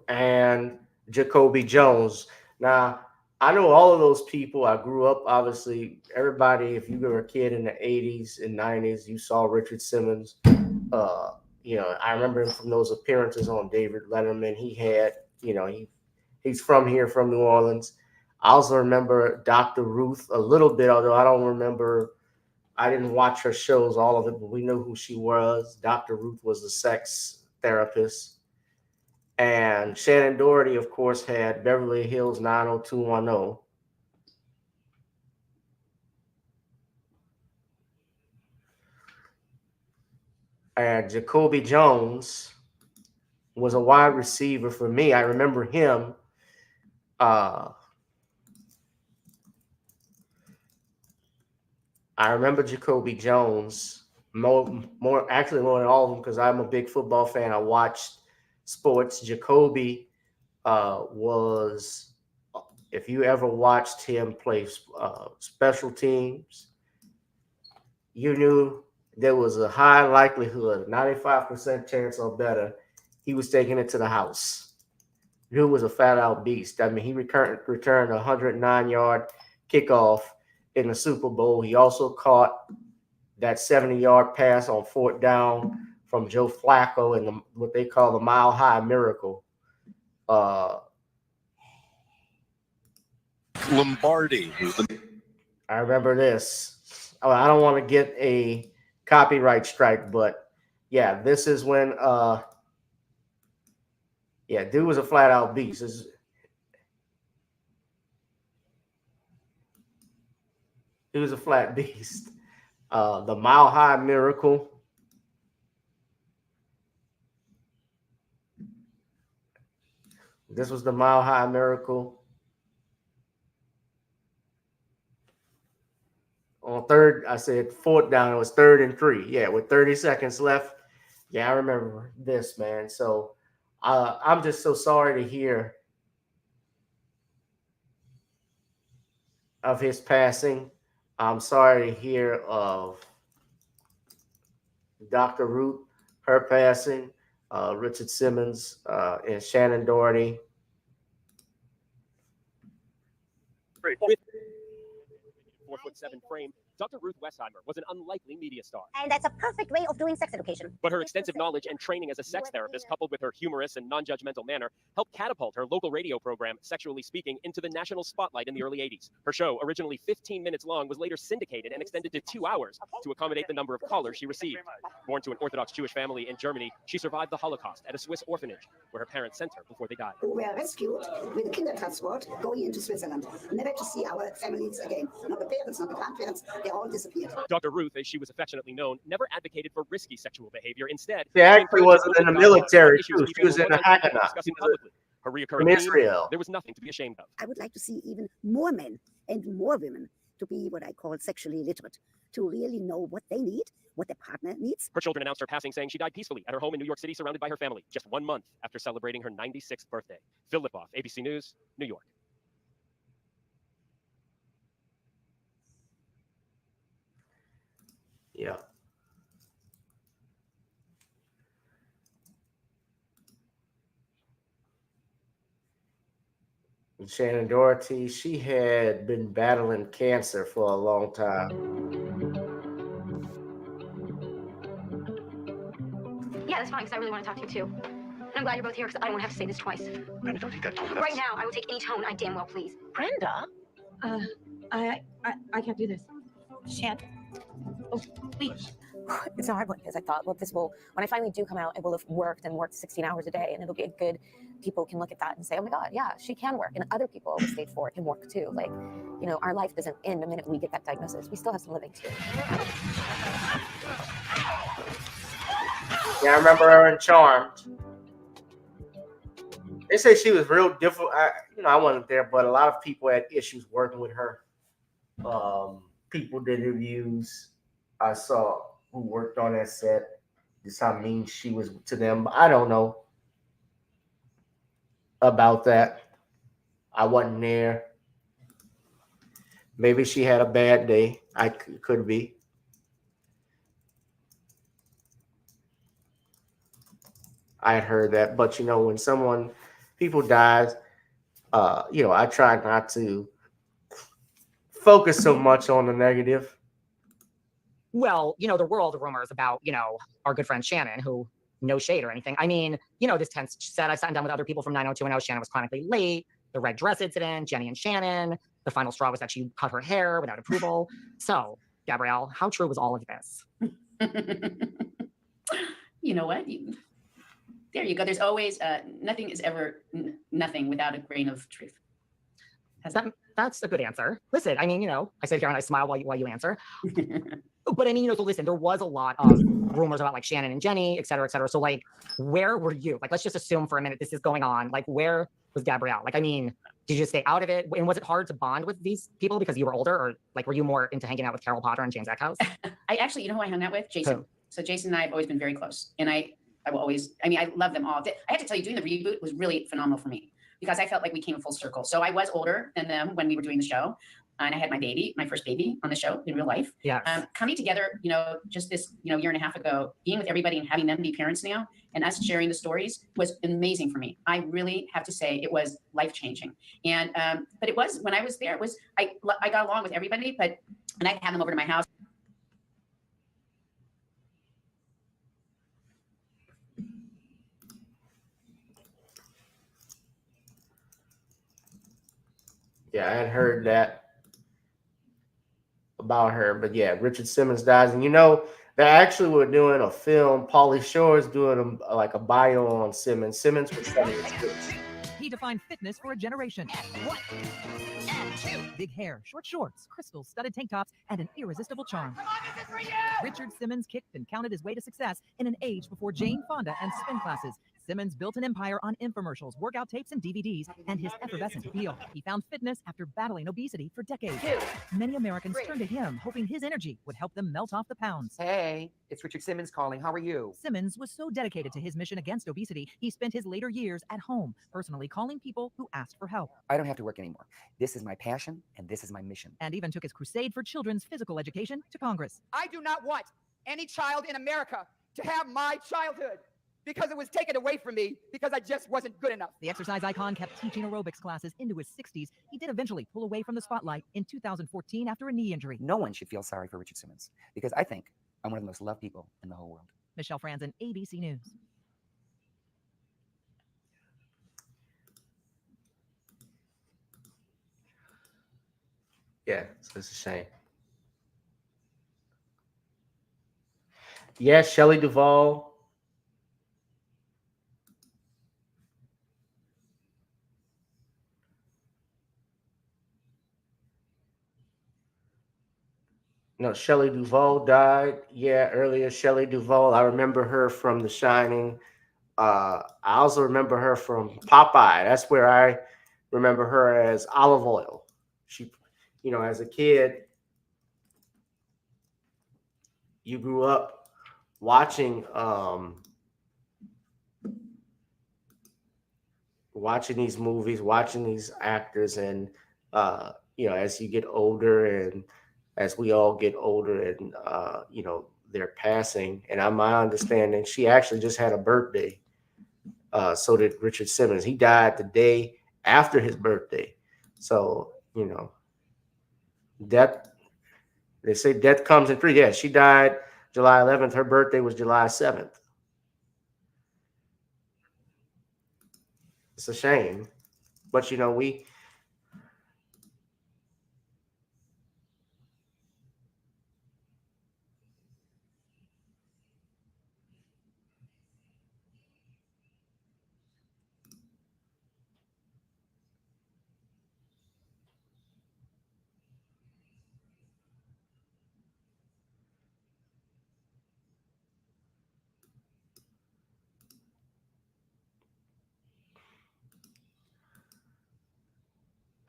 and Jacoby Jones. Now, I know all of those people. I grew up, obviously, everybody, if you were a kid in the 80s and 90s, you saw Richard Simmons. I remember him from those appearances on David Letterman. He had, he's from here, from New Orleans. I also remember Dr. Ruth a little bit, although I didn't watch her shows, all of it, but we knew who she was. Dr. Ruth was a sex therapist. And Shannon Doherty, of course, had Beverly Hills 90210. And Jacoby Jones was a wide receiver for me. I remember him. I remember Jacoby Jones more than all of them, because I'm a big football fan. I watched sports. Jacoby was, if you ever watched him play special teams, you knew there was a high likelihood, 95% chance or better, he was taking it to the house. Drew was a fat out beast. I mean, he returned a 109-yard kickoff in the Super Bowl. He also caught that 70-yard pass on 4th down from Joe Flacco in what they call the Mile High Miracle. Lombardi. I remember this. I don't want to get a copyright strike, but yeah, this is when dude was a flat out beast. He was a flat beast. The Mile High Miracle. This was the Mile High Miracle. On 4th down, it was 3rd and 3. Yeah, with 30 seconds left. Yeah, I remember this, man. So I'm just so sorry to hear of his passing. I'm sorry to hear of Dr. Root, her passing, Richard Simmons, and Shannon Doherty. 4'7" frame, Dr. Ruth Westheimer was an unlikely media star. And that's a perfect way of doing sex education. But her extensive knowledge and training as a sex therapist, coupled with her humorous and non-judgmental manner, helped catapult her local radio program, Sexually Speaking, into the national spotlight in the early 80s. Her show, originally 15 minutes long, was later syndicated and extended to 2 hours to accommodate the number of callers she received. Born to an Orthodox Jewish family in Germany, she survived the Holocaust at a Swiss orphanage, where her parents sent her before they died. We were rescued with a Kindertransport going into Switzerland, never to see our families again. Not the parents, not the grandparents, they all disappeared. Dr. Ruth, as she was affectionately known, never advocated for risky sexual behavior. Instead, she actually wasn't in the military, too. She was in the Haganah. Her reoccurring in Israel. There was nothing to be ashamed of. I would like to see even more men and more women to be what I call sexually literate, to really know what they need, what their partner needs. Her children announced her passing, saying she died peacefully at her home in New York City, surrounded by her family, just 1 month after celebrating her 96th birthday. Phil Lipoff, ABC News, New York. Yeah. Shannon Doherty, she had been battling cancer for a long time. Yeah, that's fine, because I really want to talk to you, too. And I'm glad you're both here, because I don't want to have to say this twice. Brenda, don't take that tone. Right now, I will take any tone I damn well please. Brenda? I can't do this. Shan. Oh, please. It's a hard one because I thought, well, when I finally do come out, it will have worked 16 hours a day, and it'll be a good, people can look at that and say, oh my God, yeah, she can work. And other people with stage 4 can work too. Like, our life doesn't end the minute we get that diagnosis. We still have some living to do. Yeah, I remember her in Charmed. They say she was real difficult. I wasn't there, but a lot of people had issues working with her. People did reviews I saw who worked on that set, just how mean she was to them. I don't know about that. I wasn't there. Maybe she had a bad day. Could be. I had heard that, but when people dies, I try not to focus so much on the negative. Well, there were all the rumors about, our good friend Shannon, who, no shade or anything. I mean, this tense set, I've sat down with other people from 90210. Shannon was chronically late, the red dress incident, Jenny and Shannon. The final straw was that she cut her hair without approval. So, Gabrielle, how true was all of this? You know what? There you go. There's always, nothing is ever nothing without a grain of truth. That's a good answer. Listen, I mean, I sit here and I smile while you answer. But I mean, so listen, there was a lot of rumors about like Shannon and Jenny, et cetera, et cetera. So like, where were you? Like, let's just assume for a minute this is going on. Like, where was Gabrielle? Like, I mean, did you stay out of it? And was it hard to bond with these people because you were older, or like, were you more into hanging out with Carol Potter and James Eckhouse? I actually, who I hung out with? Jason. Who? So Jason and I have always been very close. And I will always, I love them all. I have to tell you, doing the reboot was really phenomenal for me because I felt like we came full circle. So I was older than them when we were doing the show. and I had my first baby on the show in real life. Yeah. Coming together, just this, year and a half ago, being with everybody and having them be parents now, and us sharing the stories was amazing for me. I really have to say it was life changing. And but it was when I was there, I got along with everybody, and I'd have them over to my house. Yeah, I had heard that about her, but yeah, Richard Simmons dies, and they actually were doing a film. Pauly Shore is doing like a bio on Simmons. Simmons was studying. He defined fitness for a generation. What? Big hair, short shorts, crystals, studded tank tops, and an irresistible charm. Richard Simmons kicked and counted his way to success in an age before Jane Fonda and spin classes. Simmons built an empire on infomercials, workout tapes, and DVDs, and his effervescent appeal. He found fitness after battling obesity for decades. Many Americans turned to him, hoping his energy would help them melt off the pounds. Hey, it's Richard Simmons calling. How are you? Simmons was so dedicated to his mission against obesity, he spent his later years at home, personally calling people who asked for help. I don't have to work anymore. This is my passion, and this is my mission. And even took his crusade for children's physical education to Congress. I do not want any child in America to have my childhood, because it was taken away from me because I just wasn't good enough. The exercise icon kept teaching aerobics classes into his 60s. He did eventually pull away from the spotlight in 2014 after a knee injury. No one should feel sorry for Richard Simmons, because I think I'm one of the most loved people in the whole world. Michelle Franzen, ABC News. Yeah, so it's a shame. Yeah, Shelley Duvall. No, Shelley Duvall died. Yeah, earlier, Shelley Duvall. I remember her from The Shining. I also remember her from Popeye. That's where I remember her as Olive Oil. She, as a kid, you grew up watching these movies, watching these actors, and as you get older and as we all get older and they're passing, and on my understanding, she actually just had a birthday. So did Richard Simmons. He died the day after his birthday. So, death, they say death comes in three. Yeah, she died July 11th. Her birthday was July 7th. It's a shame. But, we...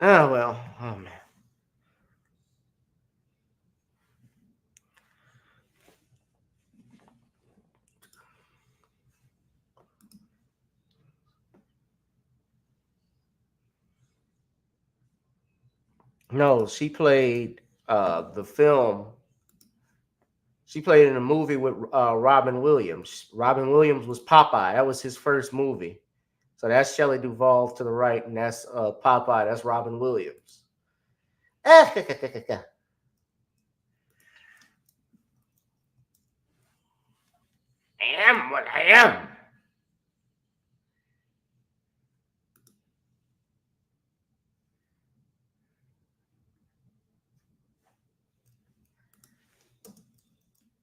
Oh, well. Oh, man. No, she played the film. She played in a movie with Robin Williams. Robin Williams was Popeye. That was his first movie. So that's Shelley Duvall to the right, and that's Popeye. That's Robin Williams. I am what I am.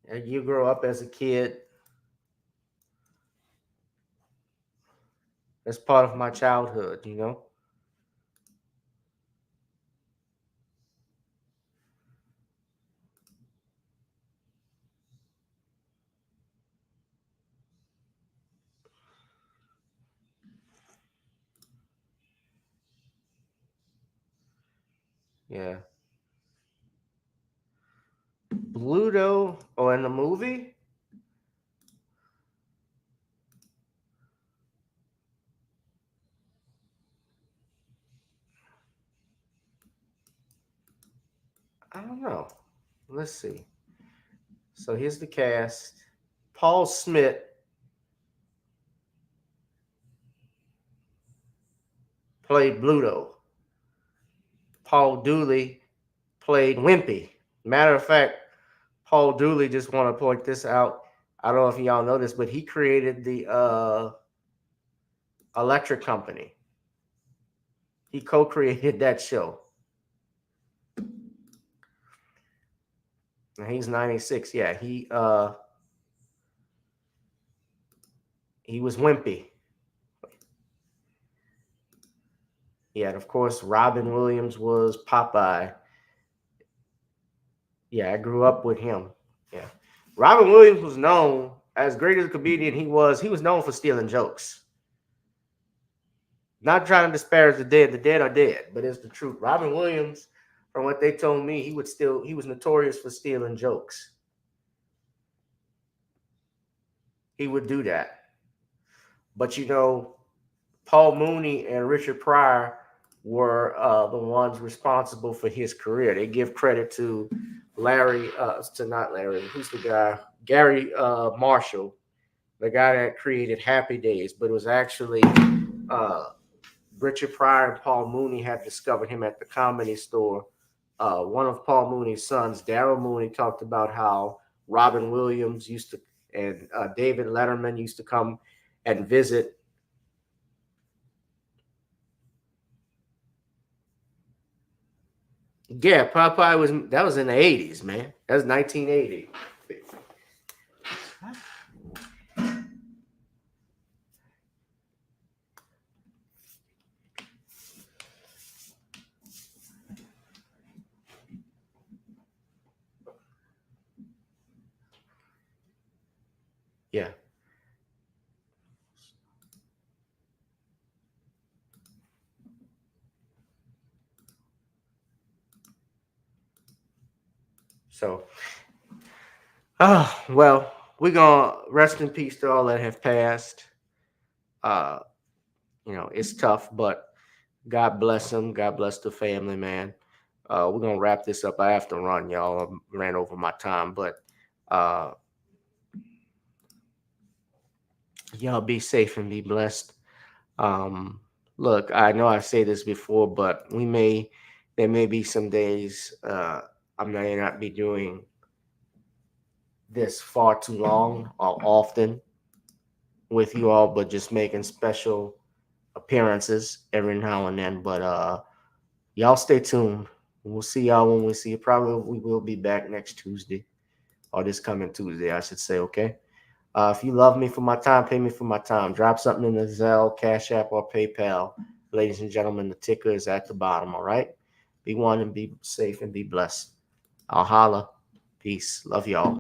And you grow up as a kid. That's part of my childhood, Yeah. Bluto, in the movie? I don't know. Let's see. So here's the cast. Paul Smith played Bluto. Paul Dooley played Wimpy. Matter of fact, Paul Dooley, just want to point this out. I don't know if y'all know this, but he created the Electric Company. He co-created that show. And he's 96. Yeah, he was Wimpy. Yeah, and of course, Robin Williams was Popeye. Yeah, I grew up with him. Yeah. Robin Williams was known, as great as a comedian he was known for stealing jokes. Not trying to disparage the dead are dead, but it's the truth. Robin Williams, from what they told me, he was notorious for stealing jokes. He would do that. But you know, Paul Mooney and Richard Pryor were the ones responsible for his career. They give credit to Gary Marshall, the guy that created Happy Days, but it was actually Richard Pryor and Paul Mooney had discovered him at the Comedy Store. One of Paul Mooney's sons, Daryl Mooney, talked about how Robin Williams and David Letterman used to come and visit. Yeah, Popeye that was in the 80s, man. That was 1980. Yeah. So, well, we're gonna rest in peace to all that have passed. You know, it's tough, but God bless them. God bless the family, man. We're gonna wrap this up. I have to run, y'all. I ran over my time, but y'all be safe and be blessed. Look, I know I say this before, but there may be some days I may not be doing this far too long or often with you all, but just making special appearances every now and then. But y'all stay tuned. We'll see y'all when we see you. Probably we will be back next Tuesday, or this coming Tuesday, I should say. Okay. If you love me for my time, pay me for my time. Drop something in the Zelle, Cash App, or PayPal. Ladies and gentlemen, the ticker is at the bottom. All right. Be one and be safe and be blessed. I'll holla. Peace. Love y'all.